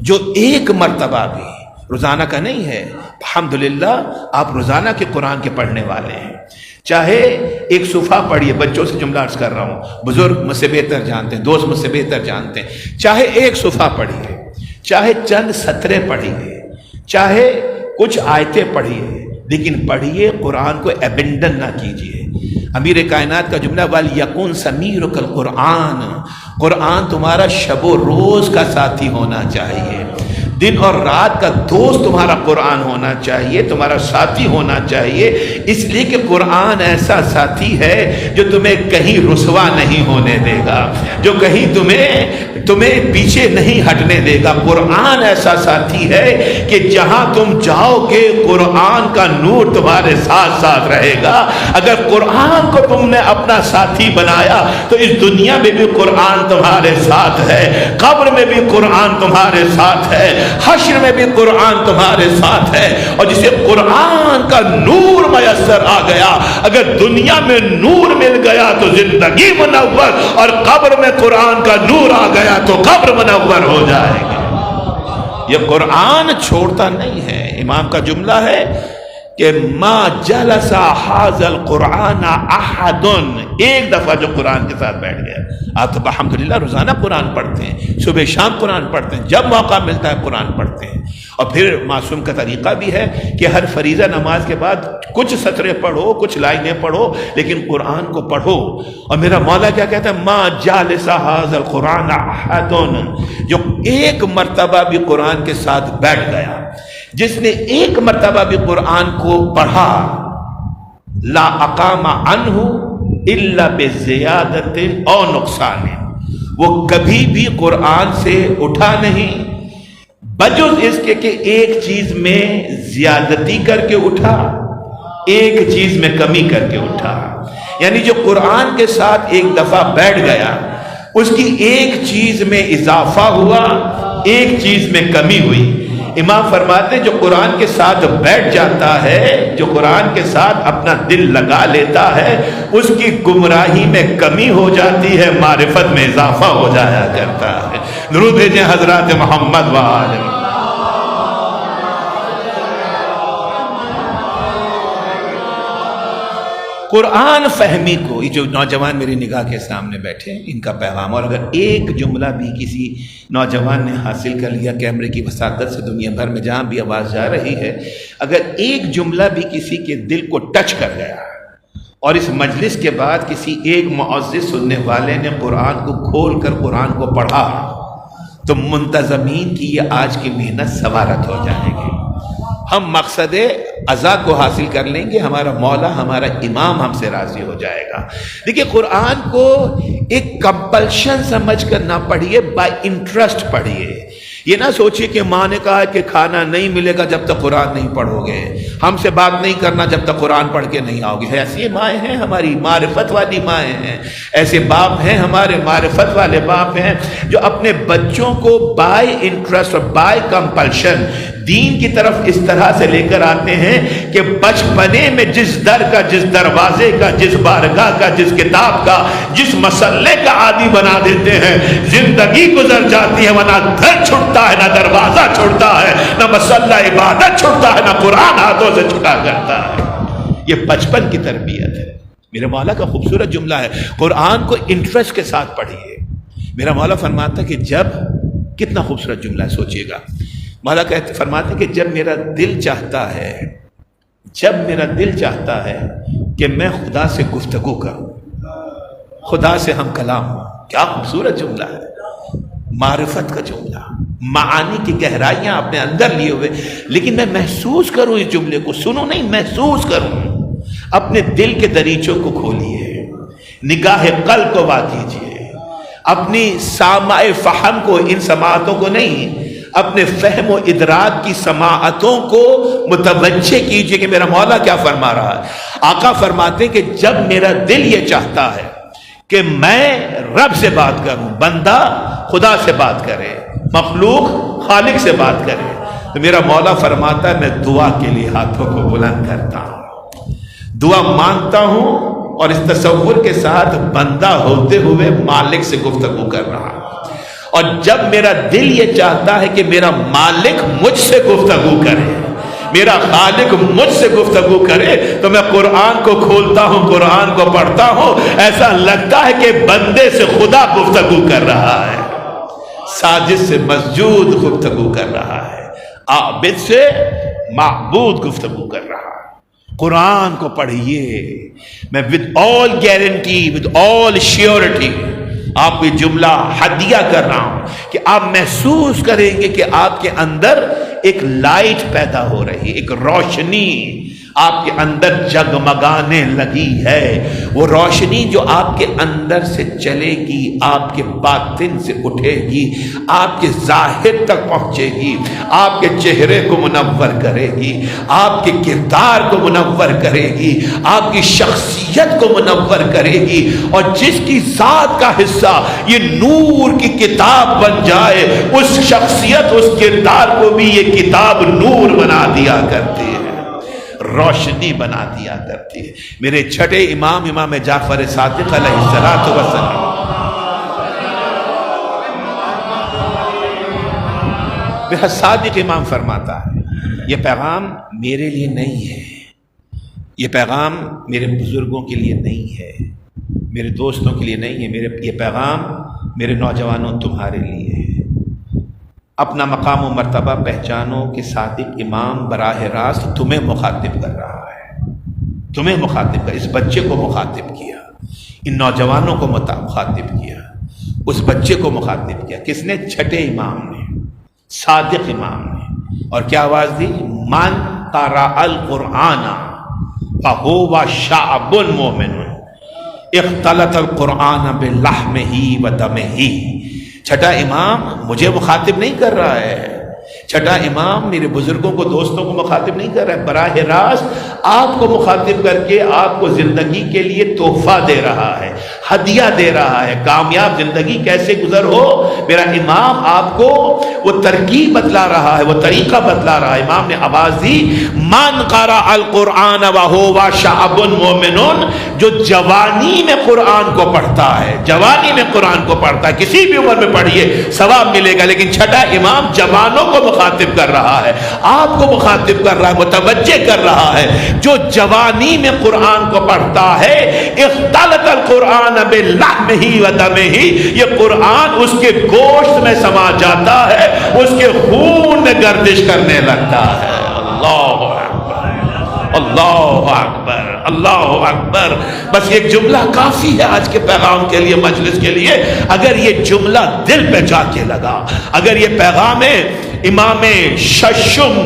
جو ایک مرتبہ بھی روزانہ کا نہیں ہے، الحمدللہ آپ روزانہ کے قرآن کے پڑھنے والے ہیں، چاہے ایک صفحہ پڑھیے، بچوں سے جملہ عرض کر رہا ہوں، بزرگ مجھ سے بہتر جانتے ہیں، دوست مجھ سے بہتر جانتے ہیں، چاہے ایک صفحہ پڑھیے، چاہے چند سطریں پڑھیے، چاہے کچھ آیتیں پڑھیے، لیکن پڑھیے، قرآن کو ایبنڈن نہ کیجیے۔ امیر کائنات کا جملہ وَلْيَكُنْ سَمِيرُكَ الْقُرْآنَ، قرآن تمہارا شب و روز کا ساتھی ہونا چاہیے، دن اور رات کا دوست تمہارا قرآن ہونا چاہیے، تمہارا ساتھی ہونا چاہیے، اس لیے کہ قرآن ایسا ساتھی ہے جو تمہیں کہیں رسوا نہیں ہونے دے گا، جو کہیں تمہیں پیچھے نہیں ہٹنے دے گا۔ قرآن ایسا ساتھی ہے کہ جہاں تم جاؤ گے قرآن کا نور تمہارے ساتھ ساتھ رہے گا۔ اگر قرآن کو تم نے اپنا ساتھی بنایا تو اس دنیا میں بھی قرآن تمہارے ساتھ ہے، قبر میں بھی قرآن تمہارے ساتھ ہے، حشر میں بھی قرآن تمہارے ساتھ ہے۔ اور جسے قرآن کا نور میسر آ گیا، اگر دنیا میں نور مل گیا تو زندگی منور، اور قبر میں قرآن کا نور آ گیا تو قبر منور ہو جائے گی۔ یہ قرآن چھوڑتا نہیں ہے۔ امام کا جملہ ہے کہ ما جلس ھذا القرآن احد، ایک دفعہ جو قرآن کے ساتھ بیٹھ گیا۔ آپ تو الحمدللہ روزانہ قرآن پڑھتے ہیں، صبح شام قرآن پڑھتے ہیں، جب موقع ملتا ہے قرآن پڑھتے ہیں، اور پھر معصوم کا طریقہ بھی ہے کہ ہر فریضہ نماز کے بعد کچھ سطریں پڑھو، کچھ لائنیں پڑھو، لیکن قرآن کو پڑھو۔ اور میرا مولا کیا کہتا ہے ما جالس ھذا القرآن احد، جو ایک مرتبہ بھی قرآن کے ساتھ بیٹھ گیا، جس نے ایک مرتبہ بھی قرآن کو پڑھا، لا اقام عنہ الا بزیادت او نقصان، وہ کبھی بھی قرآن سے اٹھا نہیں بجز اس کے کہ ایک چیز میں زیادتی کر کے اٹھا، ایک چیز میں کمی کر کے اٹھا۔ یعنی جو قرآن کے ساتھ ایک دفعہ بیٹھ گیا، اس کی ایک چیز میں اضافہ ہوا، ایک چیز میں کمی ہوئی۔ امام فرماتے ہیں جو قرآن کے ساتھ بیٹھ جاتا ہے، جو قرآن کے ساتھ اپنا دل لگا لیتا ہے، اس کی گمراہی میں کمی ہو جاتی ہے، معرفت میں اضافہ ہو جایا کرتا ہے۔ درود بھیجیں حضرات محمد وآلہ۔ قرآن فہمی کو، یہ جو نوجوان میری نگاہ کے سامنے بیٹھے ہیں، ان کا پیغام، اور اگر ایک جملہ بھی کسی نوجوان نے حاصل کر لیا، کیمرے کی وساطت سے دنیا بھر میں جہاں بھی آواز جا رہی ہے، اگر ایک جملہ بھی کسی کے دل کو ٹچ کر گیا، اور اس مجلس کے بعد کسی ایک معزز سننے والے نے قرآن کو کھول کر قرآن کو پڑھا، تو منتظمین کی یہ آج کی محنت سوارت ہو جائے گی۔ ہم مقصد عزا کو حاصل کر لیں گے، ہمارا مولا، ہمارا امام ہم سے راضی ہو جائے گا۔ دیکھیے قرآن کو ایک کمپلشن سمجھ کر نہ پڑھیے، بائی انٹرسٹ پڑھیے۔ یہ نہ سوچیے کہ ماں نے کہا کہ کھانا نہیں ملے گا جب تک قرآن نہیں پڑھو گے، ہم سے بات نہیں کرنا جب تک قرآن پڑھ کے نہیں آؤ گے۔ ایسی مائیں ہیں ہماری، معرفت والی مائیں ہیں، ایسے باپ ہیں ہمارے معرفت والے باپ ہیں جو اپنے بچوں کو بائی انٹرسٹ اور بائی کمپلشن دین کی طرف اس طرح سے لے کر آتے ہیں کہ بچپنے میں جس در کا، جس دروازے کا، جس بارگاہ کا، جس کتاب کا، جس مسئلے کا عادی بنا دیتے ہیں، زندگی گزر جاتی ہے، ورنہ گھر چھٹتا ہے، نہ دروازہ چھوڑتا ہے، نہ مسئلہ عبادت چھوڑتا ہے، نہ قرآن ہاتھوں سے چھٹا کرتا ہے۔ یہ بچپن کی تربیت ہے۔ میرے مولا کا خوبصورت جملہ ہے، قرآن کو انٹرسٹ کے ساتھ پڑھیے۔ میرا مولا فرماتا ہے کہ جب، کتنا خوبصورت جملہ ہے، سوچئے گا، مولا فرماتے ہیں کہ جب میرا دل چاہتا ہے، جب میرا دل چاہتا ہے کہ میں خدا سے گفتگو کروں، خدا سے ہم کلام ہوں۔ کیا خوبصورت جملہ ہے، معرفت کا جملہ، معانی کی گہرائیاں اپنے اندر لیے ہوئے، لیکن میں محسوس کروں اس جملے کو، سنوں نہیں، محسوس کروں۔ اپنے دل کے دریچوں کو کھولیے، نگاہ قلب کو وا کیجیے، اپنی سامع فہم کو، ان سماعتوں کو نہیں، اپنے فہم و ادراک کی سماعتوں کو متوجہ کیجئے کہ میرا مولا کیا فرما رہا ہے۔ آقا فرماتے کہ جب میرا دل یہ چاہتا ہے کہ میں رب سے بات کروں، بندہ خدا سے بات کرے، مخلوق خالق سے بات کرے، تو میرا مولا فرماتا ہے میں دعا کے لیے ہاتھوں کو بلند کرتا ہوں، دعا مانگتا ہوں، اور اس تصور کے ساتھ بندہ ہوتے ہوئے مالک سے گفتگو کر رہا ہوں، اور جب میرا دل یہ چاہتا ہے کہ میرا مالک مجھ سے گفتگو کرے، میرا خالق مجھ سے گفتگو کرے، تو میں قرآن کو کھولتا ہوں، قرآن کو پڑھتا ہوں، ایسا لگتا ہے کہ بندے سے خدا گفتگو کر رہا ہے، ساجد سے مسجود گفتگو کر رہا ہے، عابد سے معبود گفتگو کر رہا ہے۔ قرآن کو پڑھیے۔ میں with all guarantee, with all surety آپ کو جملہ ہدیہ کر رہا ہوں کہ آپ محسوس کریں گے کہ آپ کے اندر ایک لائٹ پیدا ہو رہی، ایک روشنی آپ کے اندر جگمگانے لگی ہے۔ وہ روشنی جو آپ کے اندر سے چلے گی، آپ کے باطن سے اٹھے گی، آپ کے ظاہر تک پہنچے گی، آپ کے چہرے کو منور کرے گی، آپ کے کردار کو منور کرے گی، آپ کی شخصیت کو منور کرے گی، اور جس کی ذات کا حصہ یہ نور کی کتاب بن جائے، اس شخصیت، اس کردار کو بھی یہ کتاب نور بنا دیا کرتی ہے، روشنی بنا دیا کرتی ہے۔ میرے چھٹے امام، امام جعفر صادق علیہ الصلوۃ والسلام، میرا صادق امام فرماتا ہے یہ پیغام میرے لیے نہیں ہے، یہ پیغام میرے بزرگوں کے لیے نہیں ہے، میرے دوستوں کے لیے نہیں ہے، یہ پیغام میرے نوجوانوں تمہارے لیے ہے۔ اپنا مقام و مرتبہ پہچانو کہ صادق امام براہ راست تمہیں مخاطب کر رہا ہے، تمہیں مخاطب کر، اس بچے کو مخاطب کیا، ان نوجوانوں کو مخاطب کیا، اس بچے کو مخاطب کیا۔ کس نے؟ چھٹے امام نے، صادق امام نے۔ اور کیا آواز دی؟ من قرأ القرآن فہو شعب مومن اختلط القرآن بلحمہ ودمہ۔ چھٹا امام مجھے مخاطب نہیں کر رہا ہے، چھٹا امام میرے بزرگوں کو، دوستوں کو مخاطب نہیں کر رہا ہے، براہ راست آپ کو مخاطب کر کے آپ کو زندگی کے لیے تحفہ دے رہا ہے، ہدیہ دے رہا ہے۔ کامیاب زندگی کیسے گزر ہو، میرا امام آپ کو وہ ترکیب بتلا رہا ہے، وہ طریقہ بتلا رہا ہے۔ امام نے آواز دی من قرأ القرآن وہو شعب مومن، جو جوانی میں قرآن کو پڑھتا ہے، جوانی میں قرآن کو پڑھتا ہے، کسی بھی عمر میں پڑھیے ثواب ملے گا، لیکن چھٹا امام جوانوں کو مخاطب کر رہا ہے، آپ کو مخاطب کر رہا ہے، متوجہ کر رہا ہے۔ جو جوانی میں قرآن کو پڑھتا ہے، اختلط القرآن بلحمہ ودمہ، یہ قرآن اس کے گوشت میں سما جاتا ہے، اس کے خون میں گردش کرنے لگتا ہے۔ اللہ اکبر، اللہ اکبر، اللہ اکبر۔ بس ایک جملہ کافی ہے آج کے پیغام کے لیے، مجلس کے لیے۔ اگر یہ جملہ دل پہ جا کے لگا، اگر یہ پیغام امام ششم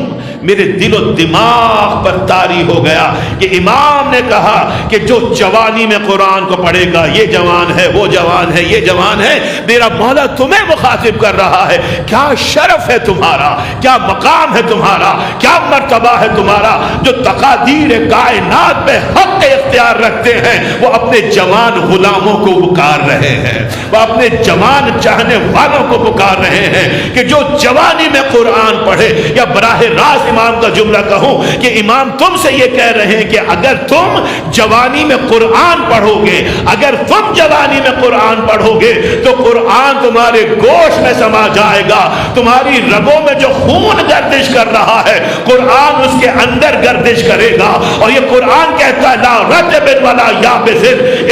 میرے دل و دماغ پر طاری ہو گیا کہ امام نے کہا کہ جو جوانی میں قرآن کو پڑھے گا، یہ جوان ہے، وہ جوان ہے، یہ جوان ہے، میرا مولا تمہیں مخاطب کر رہا ہے۔ کیا شرف ہے تمہارا، کیا مقام ہے تمہارا، کیا مرتبہ ہے تمہارا۔ جو تقادیر کائنات پہ حق اختیار رکھتے ہیں، وہ اپنے جوان غلاموں کو پکار رہے ہیں، وہ اپنے جوان چاہنے والوں کو پکار رہے ہیں کہ جو جوانی میں قرآن پڑھے۔ یا براہ راست امام کا جملہ کہوں کہ امام تم سے یہ کہہ رہے ہیں کہ اگر تم جوانی میں قرآن پڑھو گے، اگر تم جوانی میں قرآن پڑھو گے تو قرآن تمہارے گوشت میں سما جائے گا، تمہاری رگوں میں جو خون گردش کر رہا ہے قرآن اس کے اندر گردش کرے گا۔ اور یہ قرآن کہتا ہے لا رطب ولا یابس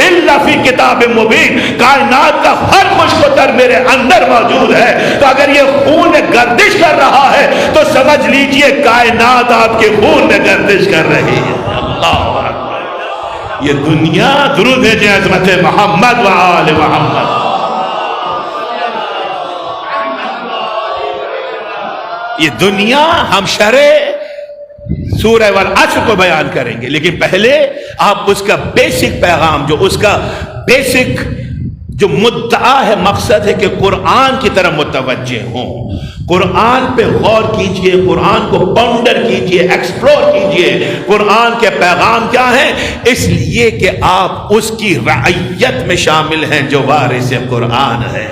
الا فی کتاب مبین، کائنات کا ہر خشک و تر میرے اندر موجود ہے۔ تو اگر یہ خون گردش کر رہا ہے تو سمجھ لیجئے کائنات آپ کے خون میں گردش کر رہی ہے۔ اللہ اکبر۔ یہ دنیا، درود بھیجیں عظمت محمد و آل محمد۔ یہ دنیا ہم شرح سورہ والعصر کو بیان کریں گے، لیکن پہلے آپ اس کا بیسک پیغام، جو اس کا بیسک جو مدعا ہے، مقصد ہے کہ قرآن کی طرف متوجہ ہوں، قرآن پہ غور کیجئے، قرآن کو پونڈر کیجئے، ایکسپلور کیجئے، قرآن کے پیغام کیا ہیں، اس لیے کہ آپ اس کی رعیت میں شامل ہیں جو وارث قرآن ہے۔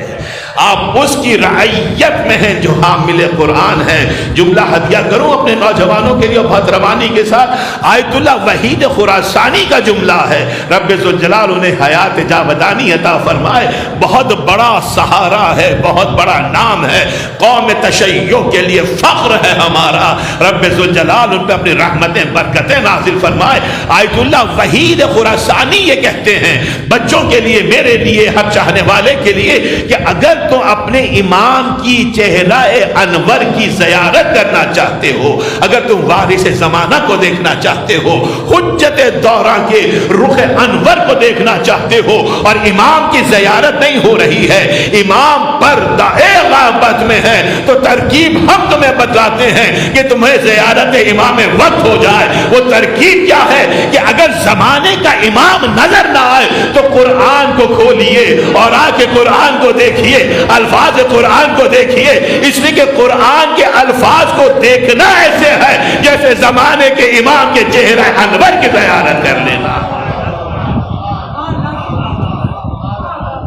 آپ اس کی رعیت میں ہیں جو حامل قرآن ہیں. جملہ ہدیہ کروں اپنے نوجوانوں کے لیے بہت روانی کے ساتھ. آیت اللہ وحید خراسانی کا جملہ ہے. رب ذوالجلال انہیں حیات جاودانی عطا فرمائے. بہت بڑا سہارا ہے, بہت بڑا نام ہے, قوم تشیع کے لیے فخر ہے ہمارا. رب ذوالجلال ان پہ اپنی رحمتیں برکتیں نازل فرمائے. آیت اللہ وحید خراسانی یہ کہتے ہیں بچوں کے لیے, میرے لیے, حق چاہنے والے کے لیے, کہ اگر تو اپنے امام کی چہرہ انور کی زیارت کرنا چاہتے ہو, اگر تم وارث زمانہ کو دیکھنا چاہتے ہو, حجت دورہ کے رخ انور کو دیکھنا چاہتے ہو, اور امام کی زیارت نہیں ہو رہی ہے, امام پردہ غیبت میں ہے, تو ترکیب ہم تمہیں بتاتے ہیں کہ تمہیں زیارت امام وقت ہو جائے. وہ ترکیب کیا ہے کہ اگر زمانے کا امام نظر نہ آئے تو قرآن کو کھولیے اور آ کے قرآن کو دیکھیے, الفاظ قرآن کو دیکھیے. اس لیے کہ قرآن کے الفاظ کو دیکھنا ایسے ہے جیسے زمانے کے امام کے چہرہ انور کی زیارت کر لینا.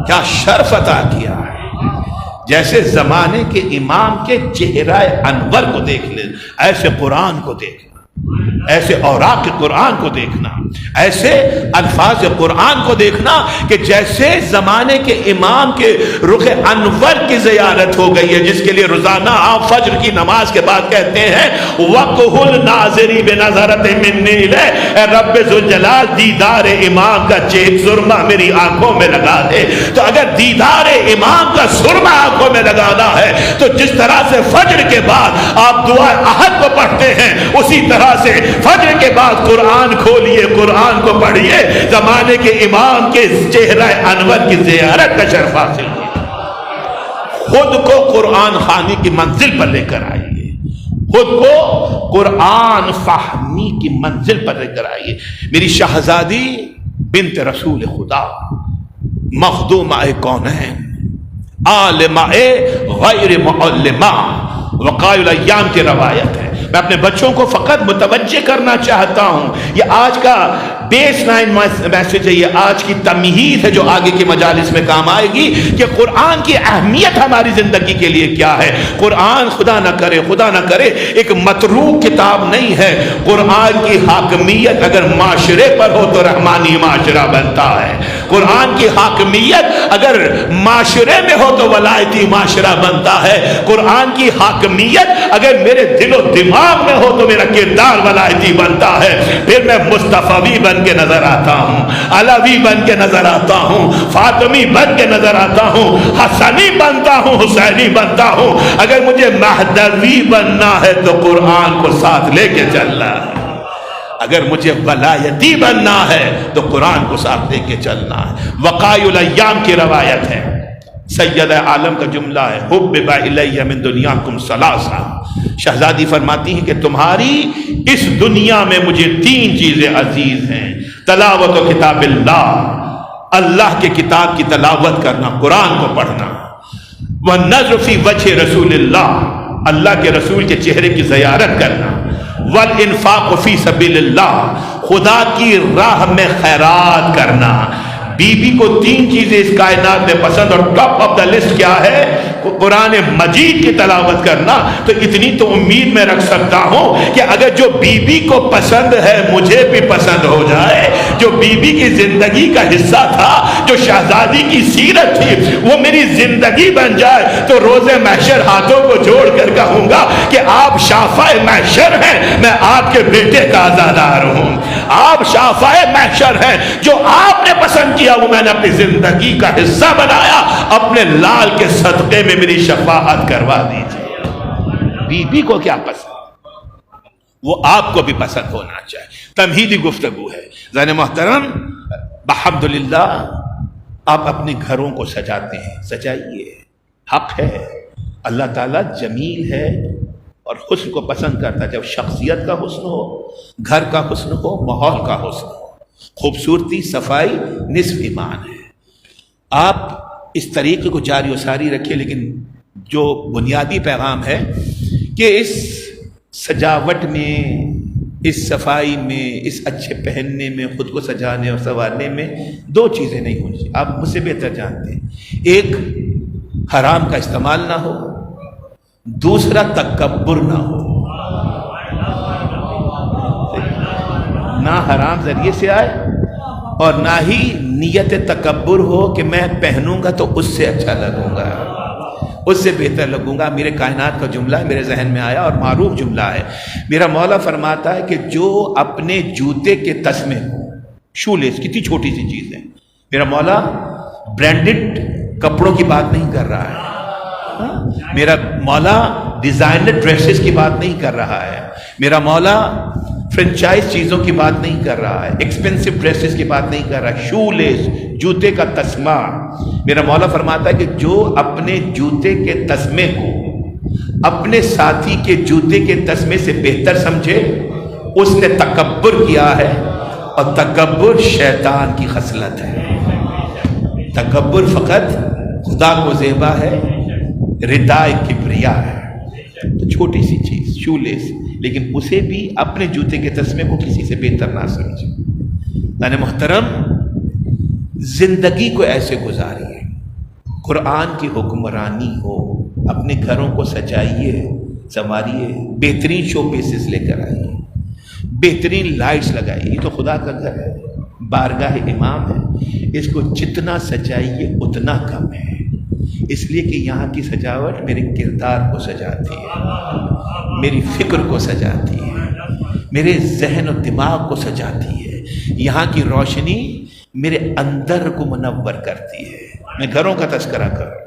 کیا شرف عطا کیا ہے, جیسے زمانے کے امام کے چہرہ انور کو دیکھ لیں. ایسے قرآن کو دیکھنا, ایسے اوراق قرآن کو دیکھنا, ایسے الفاظ قرآن کو دیکھنا کہ جیسے زمانے کے امام کے رخ انور کی زیارت ہو گئی ہے, جس کے لیے روزانہ آپ فجر کی نماز کے بعد کہتے ہیں وَقْهُ النَّاظِرِ بِنَظَرَةٍ مِّنِّي إِلَيْهِ, اے رب ذوالجلال دیدار امام کا ایک سرمہ میری آنکھوں میں لگا دے. تو اگر دیدار امام کا سرمہ آنکھوں میں لگانا ہے تو جس طرح سے فجر کے بعد آپ دعا احد کو پڑھتے ہیں, اسی طرح سے فجر کے بعد قرآن کھولیے, قرآن کو پڑھیے, زمانے کے امام کے چہرہ انور کی زیارت کا شرف حاصل کیجیے. خود کو قرآن خوانی کی منزل پر لے کر آئیے, خود کو قرآن فہمی کی منزل پر لے کر آئیے. میری شہزادی بنت رسول خدا, مخدومہ کونین, عالمہ غیر معلمہ, وقائل ایام کی روایت ہے. میں اپنے بچوں کو فقط متوجہ کرنا چاہتا ہوں, یہ آج کا بیس لائن میسج ہے, یہ آج کی تمہید ہے جو آگے کی مجالس میں کام آئے گی, کہ قرآن کی اہمیت ہماری زندگی کے لیے کیا ہے. قرآن خدا نہ کرے ایک متروک کتاب نہیں ہے. قرآن کی حاکمیت اگر معاشرے پر ہو تو رحمانی معاشرہ بنتا ہے. قرآن کی حاکمیت اگر معاشرے میں ہو تو ولایتی معاشرہ بنتا ہے. قرآن کی حاکمیت اگر میرے دل و دماغ میں ہو تو میرا کردار ولایتی بنتا ہے. پھر میں مصطفی بن کے نظر آتا ہوں, علوی بن کے نظر آتا ہوں, فاطمی بن کے نظر آتا ہوں, حسنی بنتا ہوں, حسینی بنتا ہوں. اگر مجھے مہدوی بننا ہے تو قرآن کو ساتھ لے کے چلنا ہے. اگر مجھے ولایتی بننا ہے تو قرآن کو ساتھ لے کے چلنا ہے. وقائع الایام کی روایت ہے, سید عالم کا جملہ ہے, حبب الی من دنیاکم ثلاثہ, شہزادی فرماتی ہیں کہ تمہاری اس دنیا میں مجھے 3 چیزیں عزیز ہیں. تلاوت و کتاب اللہ, اللہ کے کتاب کی تلاوت کرنا, قرآن کو پڑھنا. والنظر فی وجہ رسول اللہ, اللہ کے رسول کے چہرے کی زیارت کرنا. والانفاق فی سبیل اللہ, خدا کی راہ میں خیرات کرنا. بی بی کو 3 چیزیں اس کائنات میں پسند, اور ٹاپ آف دا لسٹ کیا ہے؟ قرآن مجید کی تلاوت کرنا. تو اتنی تو امید میں رکھ سکتا ہوں کہ اگر جو بی بی کو پسند ہے مجھے بھی پسند ہو جائے, جو بی بی کی زندگی کا حصہ تھا, جو شہزادی کی سیرت تھی, وہ میری زندگی بن جائے, تو روز محشر ہاتھوں کو جوڑ کر کہوں گا کہ آپ شافع محشر ہیں, میں آپ کے بیٹے کا عزادار ہوں. آپ شافع محشر ہیں, جو آپ نے پسند کیا وہ میں نے اپنی زندگی کا حصہ بنایا. اپنے لال کے صدقے میں میری شفاعت کروا دیجیے. بی بی کو کیا پسند, وہ آپ کو بھی پسند ہونا چاہیے. تمہیدی گفتگو ہے. ذہن محترم, الحمدللہ آپ اپنے گھروں کو سجاتے ہیں, سجائیے, حق ہے. اللہ تعالیٰ جمیل ہے اور حسن کو پسند کرتا ہے. جب شخصیت کا حسن ہو, گھر کا حسن ہو, ماحول کا حسن ہو, خوبصورتی, صفائی نصف ایمان ہے. آپ اس طریقے کو جاری و ساری رکھیے. لیکن جو بنیادی پیغام ہے کہ اس سجاوٹ میں, اس صفائی میں, اس اچھے پہننے میں, خود کو سجانے اور سنوارنے میں 2 چیزیں نہیں ہونی چاہیے. آپ مجھ سے بہتر جانتے ہیں. ایک حرام کا استعمال نہ ہو، دوسرا تکبر نہ ہو، نہ حرام ذریعے سے آئے اور نہ ہی نیت تکبر ہو کہ میں پہنوں گا تو اس سے اچھا لگوں گا، اس سے بہتر لگوں گا۔ میرے کائنات کا جملہ ہے، میرے ذہن میں آیا اور معروف جملہ ہے۔ میرا مولا فرماتا ہے کہ جو اپنے جوتے کے تسمے کو، شو لیس کتنی چھوٹی سی چیز ہے، میرا مولا برانڈڈ کپڑوں کی بات نہیں کر رہا ہے، میرا مولا ڈیزائنر ڈریسز کی بات نہیں کر رہا ہے، میرا مولا فرنچائز چیزوں کی بات نہیں کر رہا ہے، ایکسپینسو ڈریسز کی بات نہیں کر رہا ہے، شو لیس جوتے کا تسمہ۔ میرا مولا فرماتا ہے کہ جو اپنے جوتے کے تسمے کو اپنے ساتھی کے جوتے کے تسمے سے بہتر سمجھے اس نے تکبر کیا ہے، اور تکبر شیطان کی خصلت ہے۔ تکبر فقط خدا کو زیبا ہے، ردائے کبریا ہے۔ تو چھوٹی سی چیز شو لیس، لیکن اسے بھی اپنے جوتے کے تسمے کو کسی سے بہتر نہ سمجھے۔ یعنی محترم، زندگی کو ایسے گزاریے، قرآن کی حکمرانی ہو، اپنے گھروں کو سجائیے، سنواریے، بہترین شو پیسز لے کر آئیے، بہترین لائٹس لگائیے۔ یہ تو خدا کا گھر ہے، بارگاہ امام ہے، اس کو جتنا سجائیے اتنا کم ہے، اس لیے کہ یہاں کی سجاوٹ میرے کردار کو سجاتی ہے، میری فکر کو سجاتی ہے، میرے ذہن و دماغ کو سجاتی ہے، یہاں کی روشنی میرے اندر کو منور کرتی ہے۔ میں گھروں کا تذکرہ کروں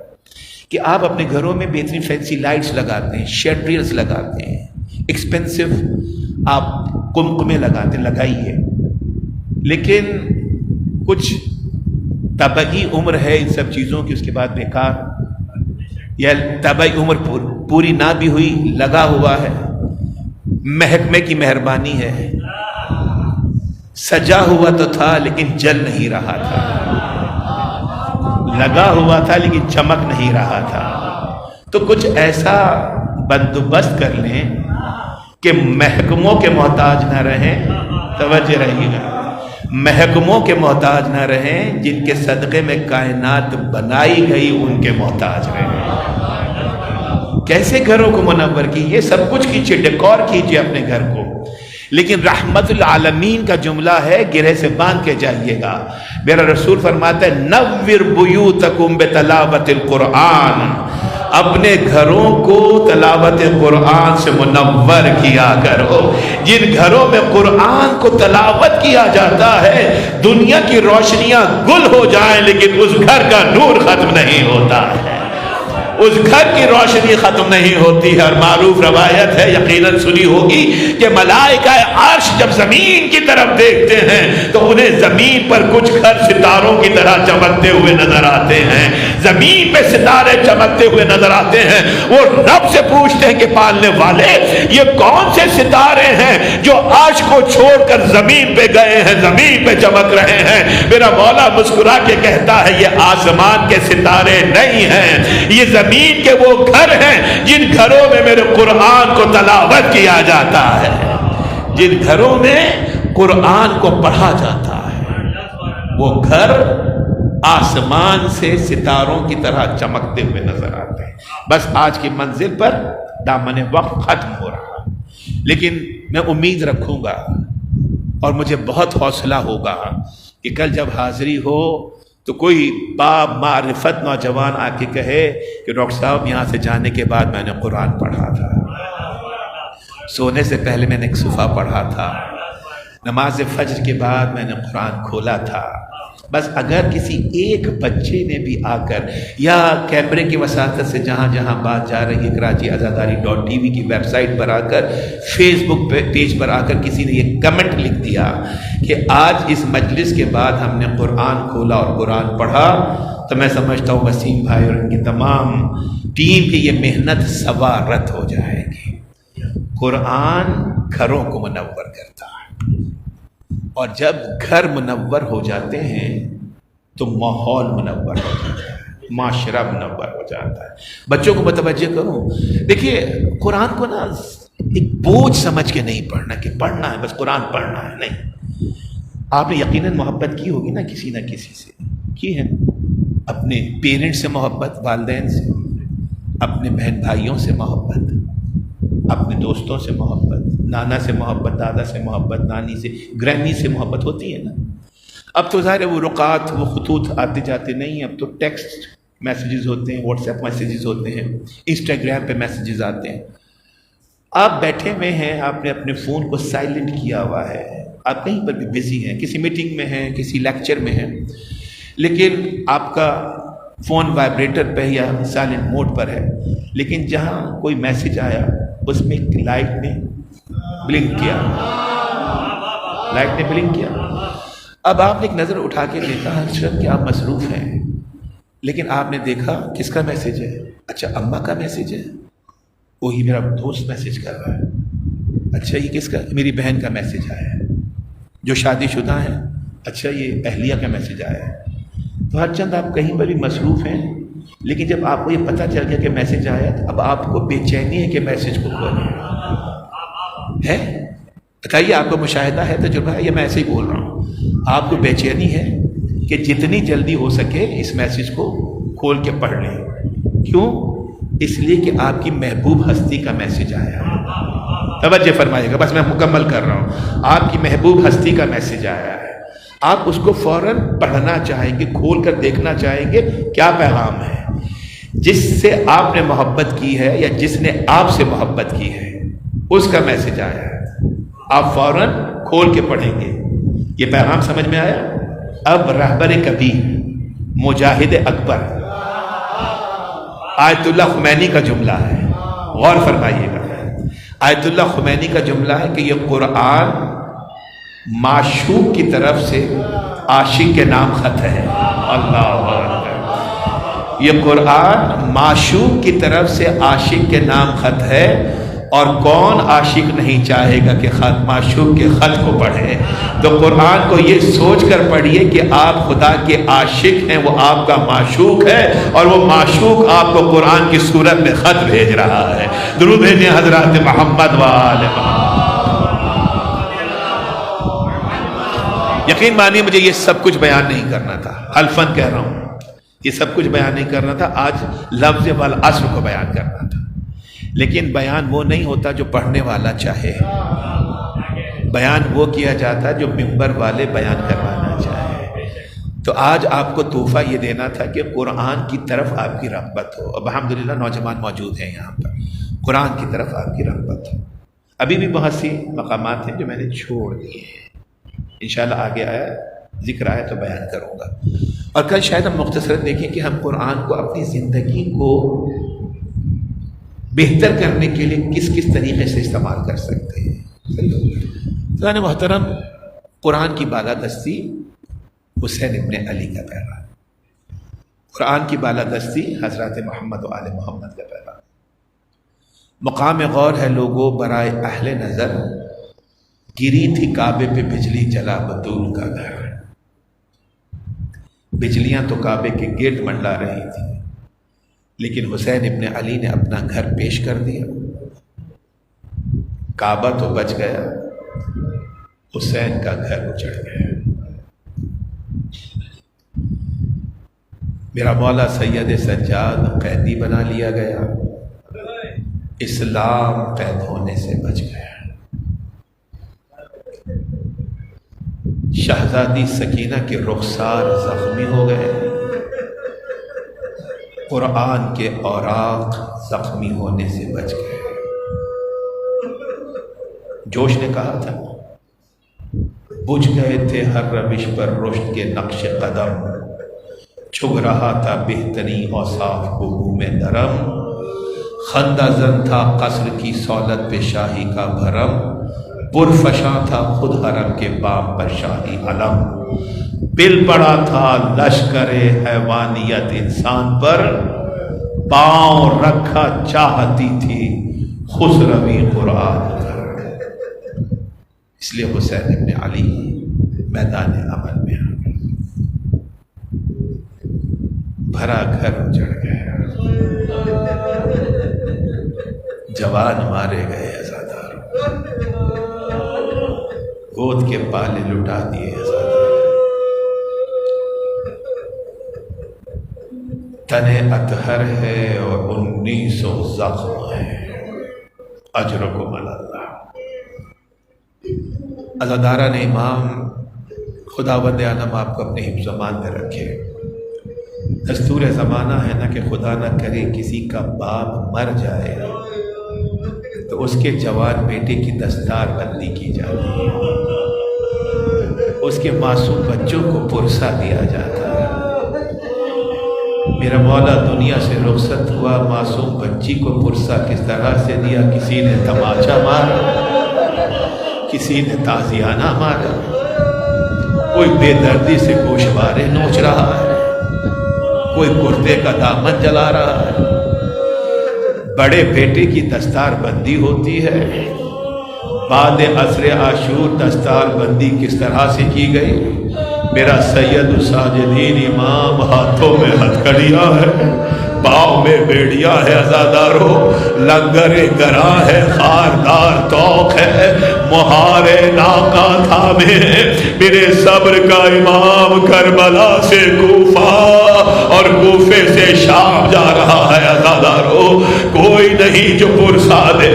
کہ آپ اپنے گھروں میں بہترین فینسی لائٹس لگاتے ہیں، شیڈریلز لگاتے ہیں، ایکسپینسو آپ کمکمے لگاتے ہیں، لگائیے، لیکن کچھ طبعی عمر ہے ان سب چیزوں کی، اس کے بعد بیکار، یا طبعی عمر پوری نہ بھی ہوئی، لگا ہوا ہے، محکمے کی مہربانی ہے، سجا ہوا تو تھا لیکن جل نہیں رہا تھا، لگا ہوا تھا لیکن چمک نہیں رہا تھا۔ تو کچھ ایسا بندوبست کر لیں کہ محکموں کے محتاج نہ رہیں، توجہ رہیے گا، محکموں کے محتاج نہ رہیں، جن کے صدقے میں کائنات بنائی گئی ان کے محتاج رہیں۔ کیسے گھروں کو منور کیجیے، سب کچھ کیجیے، ڈیکور کیجیے اپنے گھر کو، لیکن رحمت العالمین کا جملہ ہے، گرہ سے باندھ کے جائیے گا۔ میرا رسول فرماتا ہے نور بیوتکم بتلاوت القرآن، اپنے گھروں کو تلاوت قرآن سے منور کیا کرو۔ جن گھروں میں قرآن کو تلاوت کیا جاتا ہے، دنیا کی روشنیاں گل ہو جائیں لیکن اس گھر کا نور ختم نہیں ہوتا ہے، اس گھر کی روشنی ختم نہیں ہوتی ہے۔ اور معروف روایت ہے، یقیناً سنی ہوگی، کہ ملائکہ عرش جب زمین کی طرف دیکھتے ہیں تو انہیں زمین پر کچھ گھر ستاروں کی طرح چمکتے ہوئے نظر آتے ہیں، زمین پہ ستارے چمکتے ہوئے نظر آتے ہیں۔ وہ رب سے پوچھتے ہیں کہ پالنے والے، یہ کون سے ستارے ہیں جو عرش کو چھوڑ کر زمین پہ گئے ہیں، زمین پہ چمک رہے ہیں؟ میرا مولا مسکرا کے کہتا ہے یہ آسمان کے ستارے نہیں ہیں، یہ زمین کے وہ گھر ہیں جن گھروں میں میرے قرآن کو تلاوت کیا جاتا ہے، جن گھروں میں قرآن کو پڑھا جاتا ہے، وہ گھر آسمان سے ستاروں کی طرح چمکتے ہوئے نظر آتے ہیں۔ بس آج کی منزل پر دامن وقت ختم ہو رہا، لیکن میں امید رکھوں گا اور مجھے بہت حوصلہ ہوگا کہ کل جب حاضری ہو تو کوئی با معرفت نوجوان آ کے کہے کہ ڈاکٹر صاحب یہاں سے جانے کے بعد میں نے قرآن پڑھا تھا، سونے سے پہلے میں نے ایک صفحہ پڑھا تھا، نماز فجر کے بعد میں نے قرآن کھولا تھا۔ بس اگر کسی ایک بچے نے بھی آ کر، یا کیمرے کی وساطت سے جہاں جہاں بات جا رہی ہے، کراچی azadari.tv کی ویب سائٹ پر آ کر، فیس بک پیج پر آ کر کسی نے یہ کمنٹ لکھ دیا کہ آج اس مجلس کے بعد ہم نے قرآن کھولا اور قرآن پڑھا، تو میں سمجھتا ہوں وسیم بھائی اور ان کی تمام ٹیم کی یہ محنت سوارت ہو جائے گی۔ قرآن گھروں کو منور کرتا ہے، اور جب گھر منور ہو جاتے ہیں تو ماحول منور ہو جاتا ہے، معاشرہ منور ہو جاتا ہے۔ بچوں کو متوجہ کروں، دیکھیے قرآن کو نا ایک بوجھ سمجھ کے نہیں پڑھنا کہ پڑھنا ہے بس قرآن پڑھنا ہے، نہیں۔ آپ نے یقیناً محبت کی ہوگی نا کسی نہ کسی سے، کی ہے، اپنے پیرنٹ سے محبت، والدین سے، اپنے بہن بھائیوں سے محبت، اپنے دوستوں سے محبت، نانا سے محبت، دادا سے محبت، نانی سے، گرینی سے محبت ہوتی ہے نا۔ اب تو ظاہر ہے وہ رکعات، وہ خطوط آتے جاتے نہیں، اب تو ٹیکسٹ میسیجز ہوتے ہیں، واٹس ایپ میسیجز ہوتے ہیں، انسٹاگرام پہ میسیجز آتے ہیں۔ آپ بیٹھے ہوئے ہیں، آپ نے اپنے فون کو سائلنٹ کیا ہوا ہے، آپ کہیں پر بھی بزی ہیں، کسی میٹنگ میں ہیں، کسی لیکچر میں ہیں، لیکن آپ کا فون وائبریٹر پہ یا سائلنٹ موڈ پر ہے، لیکن جہاں کوئی میسیج آیا اس میں ایک لائٹ نے بلنک کیا، لائٹ نے بلنک کیا۔ اب آپ نے ایک نظر اٹھا کے دیکھا حضرت کہ آپ مصروف ہیں، لیکن آپ نے دیکھا کس کا میسیج ہے؟ اچھا اماں کا میسیج ہے، وہی میرا دوست میسیج کر رہا ہے۔ اچھا یہ کس کا؟ میری بہن کا میسیج آیا ہے جو شادی شدہ ہیں، اچھا یہ اہلیہ کا میسیج آیا ہے۔ تو ہر چند آپ کہیں پر بھی مصروف ہیں، لیکن جب آپ کو یہ پتہ چل گیا کہ میسیج آیا تو اب آپ کو بے چینی ہے کہ میسیج کو کھولیں ہے؟ بتائیے، آپ کو مشاہدہ ہے، تجربہ ہے، یا میں ایسے ہی بول رہا ہوں؟ آپ کو بے چینی ہے کہ جتنی جلدی ہو سکے اس میسیج کو کھول کے پڑھ لیں۔ کیوں؟ اس لیے کہ آپ کی محبوب ہستی کا میسیج آیا ہے۔ توجہ فرمائیے گا، بس میں مکمل کر رہا ہوں۔ آپ کی محبوب ہستی کا میسیج آیا ہے، آپ اس کو فوراً پڑھنا چاہیں گے، کھول کر دیکھنا چاہیں گے کیا پیغام ہے۔ جس سے آپ نے محبت کی ہے یا جس نے آپ سے محبت کی ہے اس کا میسیج آیا ہے، آپ فوراً کھول کے پڑھیں گے۔ یہ پیغام سمجھ میں آیا؟ اب رہبر کبیر، مجاہد اکبر، آیت اللہ خمینی کا جملہ ہے، غور فرمائیے گا۔ آیت اللہ خمینی کا جملہ ہے کہ یہ قرآن معشوق کی طرف سے عاشق کے نام خط ہے۔ اللہ اکبر، یہ قرآن معشوق کی طرف سے عاشق کے نام خط ہے، اور کون عاشق نہیں چاہے گا کہ خط معشوق کے خط کو پڑھے؟ تو قرآن کو یہ سوچ کر پڑھیے کہ آپ خدا کے عاشق ہیں، وہ آپ کا معشوق ہے، اور وہ معشوق آپ کو قرآن کی صورت میں خط بھیج رہا ہے۔ درود بھیجیں حضرات محمد و آل محمد۔ یقین مانیے مجھے یہ سب کچھ بیان نہیں کرنا تھا، حلفاً کہہ رہا ہوں، یہ سب کچھ بیان نہیں کرنا تھا، آج لفظ والعصر کو بیان کرنا تھا، لیکن بیان وہ نہیں ہوتا جو پڑھنے والا چاہے، بیان وہ کیا جاتا جو ممبر والے بیان کروانا چاہے۔ تو آج آپ کو تحفہ یہ دینا تھا کہ قرآن کی طرف آپ کی رغبت ہو۔ اب الحمدللہ نوجوان موجود ہیں یہاں پر، قرآن کی طرف آپ کی رغبت ہو۔ ابھی بھی بہت سی مقامات ہیں جو میں نے چھوڑ دیے ہیں، انشاءاللہ آگے آیا ذکر آیا تو بیان کروں گا۔ اور کل شاید ہم مختصراً دیکھیں کہ ہم قرآن کو اپنی زندگی کو بہتر کرنے کے لیے کس کس طریقے سے استعمال کر سکتے ہیں۔ خدا محترم، قرآن کی بالادستی حسین ابن علی کا پیغام، قرآن کی بالادستی حضرات محمد و آل محمد کا پیغام۔ مقام غور ہے لوگوں برائے اہل نظر، گری تھی کعبے پہ بجلی جلا بطول کا گھر۔ بجلیاں تو کعبے کے گرد منڈلا رہی تھی، لیکن حسین ابن علی نے اپنا گھر پیش کر دیا۔ کعبہ تو بچ گیا، حسین کا گھر اجڑ گیا۔ میرا مولا سید سجاد قیدی بنا لیا گیا، اسلام قید ہونے سے بچ گیا۔ شہزادی سکینہ کے رخسار زخمی ہو گئے، قرآن کے اوراق زخمی ہونے سے بچ گئے۔ جوش نے کہا تھا بجھ گئے تھے ہر روش پر رشد کے نقش قدم، چھگ رہا تھا بہترین اوصاف کو بوم درم، خندہ زن تھا قصر کی سہولت پہ شاہی کا بھرم، پرفشاں تھا خود حرم کے بام پر شاہی علم، پل پڑا تھا لشکر حیوانیت انسان پر، پاؤں رکھا چاہتی تھی خسروی قرآن پر۔ اس لیے حسین ابن علی میدان عمل میں آ گئے، بھرا گھر اجڑ گیا، جوان مارے گئے عزادار، گود کے پالے لٹا دیے عزادار۔ تن اطہر ہے اور 1900 زخم ہے۔ اجرکم علی اللہ۔ عزاداران امام، خداوند عالم آپ کو اپنے حفظ و امان میں رکھے۔ دستور زمانہ ہے نا کہ خدا نہ کرے کسی کا باپ مر جائے تو اس کے جوان بیٹے کی دستار بندی کی جاتی ہے، اس کے معصوم بچوں کو پرسہ دیا جاتا ہے۔ میرا مولا دنیا سے رخصت ہوا، معصوم بچی کو پرسہ کس طرح سے دیا؟ کسی نے تماچا مارا، کسی نے تازیانہ مارا، کوئی بے دردی سے گوشوارے نوچ رہا ہے، کوئی کرتے کا دامن جلا رہا ہے۔ بڑے بیٹے کی دستار بندی ہوتی ہے۔ بعد عصر عاشور دستار بندی کس طرح سے کی گئی؟ میرا سید الساجدین امام ہاتھوں میں ہتھکڑیاں ہے، پاؤں میں بیڑیا ہے، عزادارو لنگر گراں ہے، خاردار توق ہے، مہار ناکا تھامے میرے صبر کا امام کربلا سے کوفہ اور کوفے سے شام جا رہا ہے۔ عزادارو کوئی نہیں جو پرسا دے،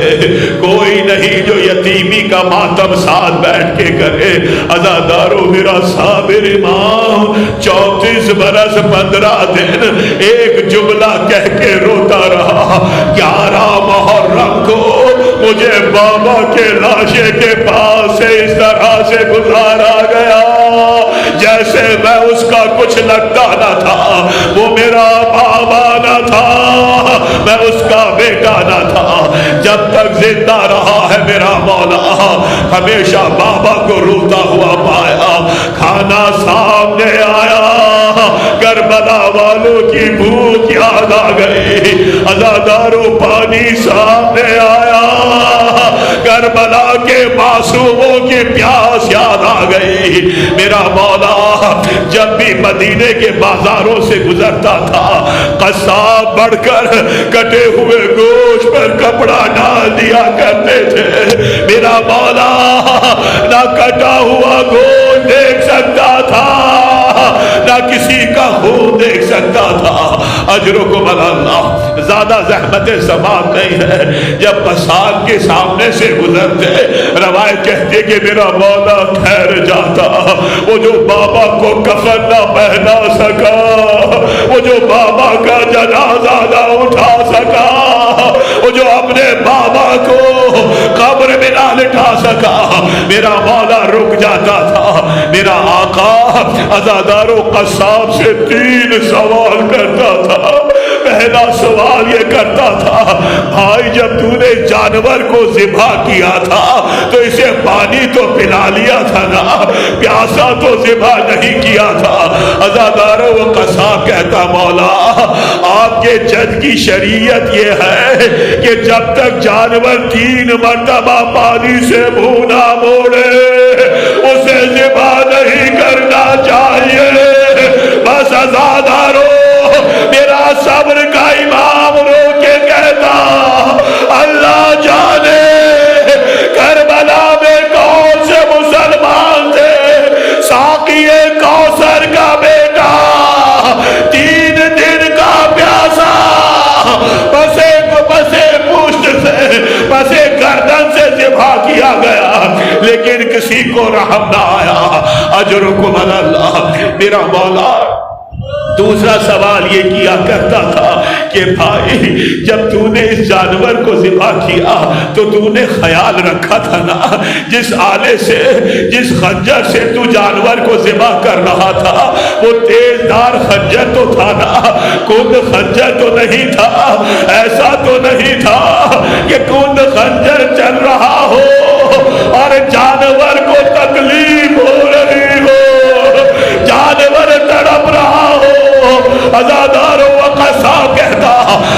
کوئی نہیں جو یتیمی کا ماتم ساتھ بیٹھ کے کرے۔ عزادارو میرا صابر امام 34 برس 15 دن ایک جملہ کہہ کے روتا رہا، 11 محرم کو مجھے بابا کے لاشے کے پاس سے اس طرح سے گزارا گیا جیسے میں اس کا کچھ لگتا نہ تھا، وہ میرا بابا نہ تھا، میں اس کا بیٹا نہ تھا۔ جب تک زندہ رہا ہے میرا مولا ہمیشہ بابا کو روتا ہوا پایا۔ کھانا سامنے آیا، کربلا والوں کی بھوک یاد آ گئی، عزادارو پانی سامنے آیا، کربلا کے معصوموں کی پیاس یاد آ گئی۔ میرا مولا جب بھی مدینے کے بازاروں سے گزرتا تھا قصاب بڑھ کر کٹے ہوئے گوشت پر کپڑا ڈال دیا کرتے تھے۔ میرا مولا نہ کٹا ہوا گوشت دیکھ سکتا تھا نہ کسی کا خون دیکھ سکتا تھا۔ اجرکم علی اللہ۔ زیادہ زحمت سماعت نہیں ہے، جب قصاب کے سامنے سے گزرتے روایت کہتے کہ میرا مولا ٹھہر جاتا، وہ جو بابا کو کفن نہ پہنا سکا، وہ جو بابا کا جنازہ نہ اٹھا سکا، وہ جو اپنے بابا کو قبر میں نہ لٹا سکا، میرا مولا رک جاتا تھا۔ میرا آقا عزادارو قصاب سے 3 سوال کرتا تھا۔ پہلا سوال یہ کرتا تھا، بھائی جب تو نے جانور کو ذبح کیا تھا تو اسے پانی تو پلا لیا تھا نا، پیاسا تو ذبح نہیں کیا تھا۔ عزادارو وہ قصاب کہتا مولا آپ کے جج کی شریعت یہ ہے کہ جب تک جانور 3 مرتبہ پانی سے منہ نہ موڑے اسے ذبح نہیں کرنا چاہیے۔ بس عزادارو میرا صبر کا امام رو کے کہتا اللہ جانے کربلا میں کون سے مسلمان تھے، ساقی کوثر کا بیٹا 3 دن کا پیاسا پسے پشت سے پسے گردن سے ذبح کیا گیا، لیکن کسی کو رحم نہ آیا۔ اجرکم علی اللہ۔ میرا مولا دوسرا سوال یہ کیا کرتا تھا کہ بھائی جب تو نے اس جانور کو ذبح کیا تو تو نے خیال رکھا تھا نا جس آلے سے جس خنجر سے تو جانور کو ذبح کر رہا تھا وہ تیز دار خنجر تو تھا نا، کند خنجر تو نہیں تھا، ایسا تو نہیں تھا کہ کند خنجر چل رہا ہو اور جانور کو تکلیف ہو رہی ہو، جانور تڑپ رہا ہو۔ عزادارو قصاب کہتا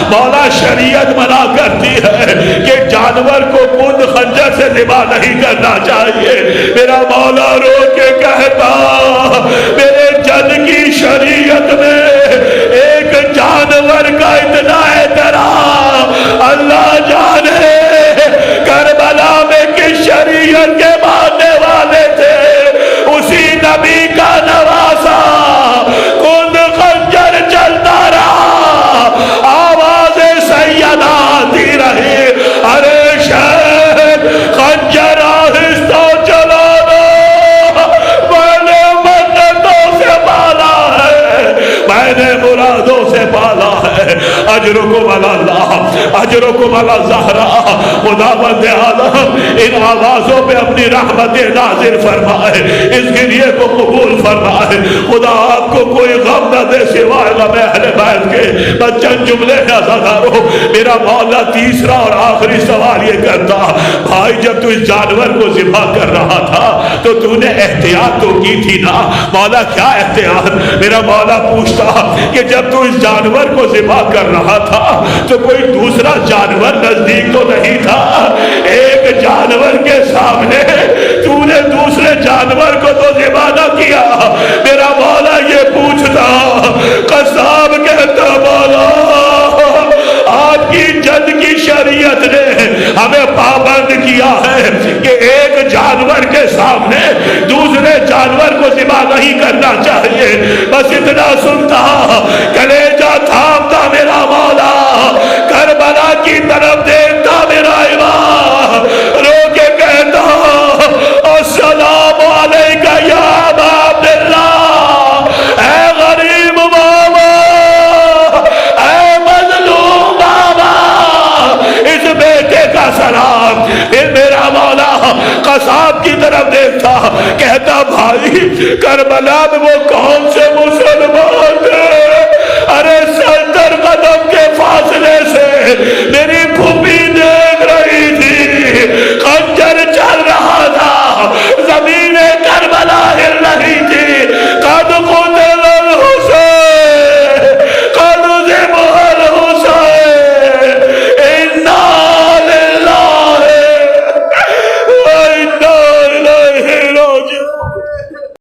مولا شریعت منع کرتی ہے کہ جانور کو کند خنجر سے ذبح نہیں کرنا چاہیے۔ میرا مولا رو کے کہتا میرے جج کی شریعت میں ایک جانور کا اتنا احترام، اللہ جانے کربلا میں کس شریعت کے ماننے والے تھے، اسی نبی کا نواسا کند خنجر چلتا رہا اجرکم علی اللہ اجرکم علی زہرا، خداوند عالم ان آوازوں پہ اپنی رحمت نازل فرمائے، اس گریے کو قبول فرمائے۔ خدا آپ کو کوئی غم نہ دے سوائے غم اہل بیت کے۔ بس چند جملے نظارو، میرا مولا تیسرا اور آخری سوال یہ کرتا، بھائی جب تو اس جانور کو ذبح کر رہا تھا تو تو نے احتیاط تو کی تھی نا؟ مولا کیا احتیاط؟ میرا مولا پوچھتا کہ جب تو اس جانور کو ذبح کر رہا تھا تو کوئی دوسرا جانور نزدیک تو نہیں تھا؟ ایک جانور کے سامنے تو نے دوسرے جانور کو تو ذبح نہ کیا۔ میرا مولا یہ پوچھتا، قصاب کہتا مولا آپ کی جد کی شریعت نے ہمیں پابند کیا ہے کہ ایک جانور کے سامنے دوسرے جانور کو ذبح نہیں کرنا چاہیے۔ بس اتنا سنتا، کلیجہ تھامتا میرا مولا، کربلا کی طرف دیکھتا میرا امام، رو کے کہتا السلام علیکہ یا ابا عبداللہ، اے غریب بابا، اے مظلوم بابا، اس بیٹے کا سلام۔ پھر میرا مولا قصاب کی طرف دیکھتا، کہتا بھائی کربلا میں وہ کون سے مسلمان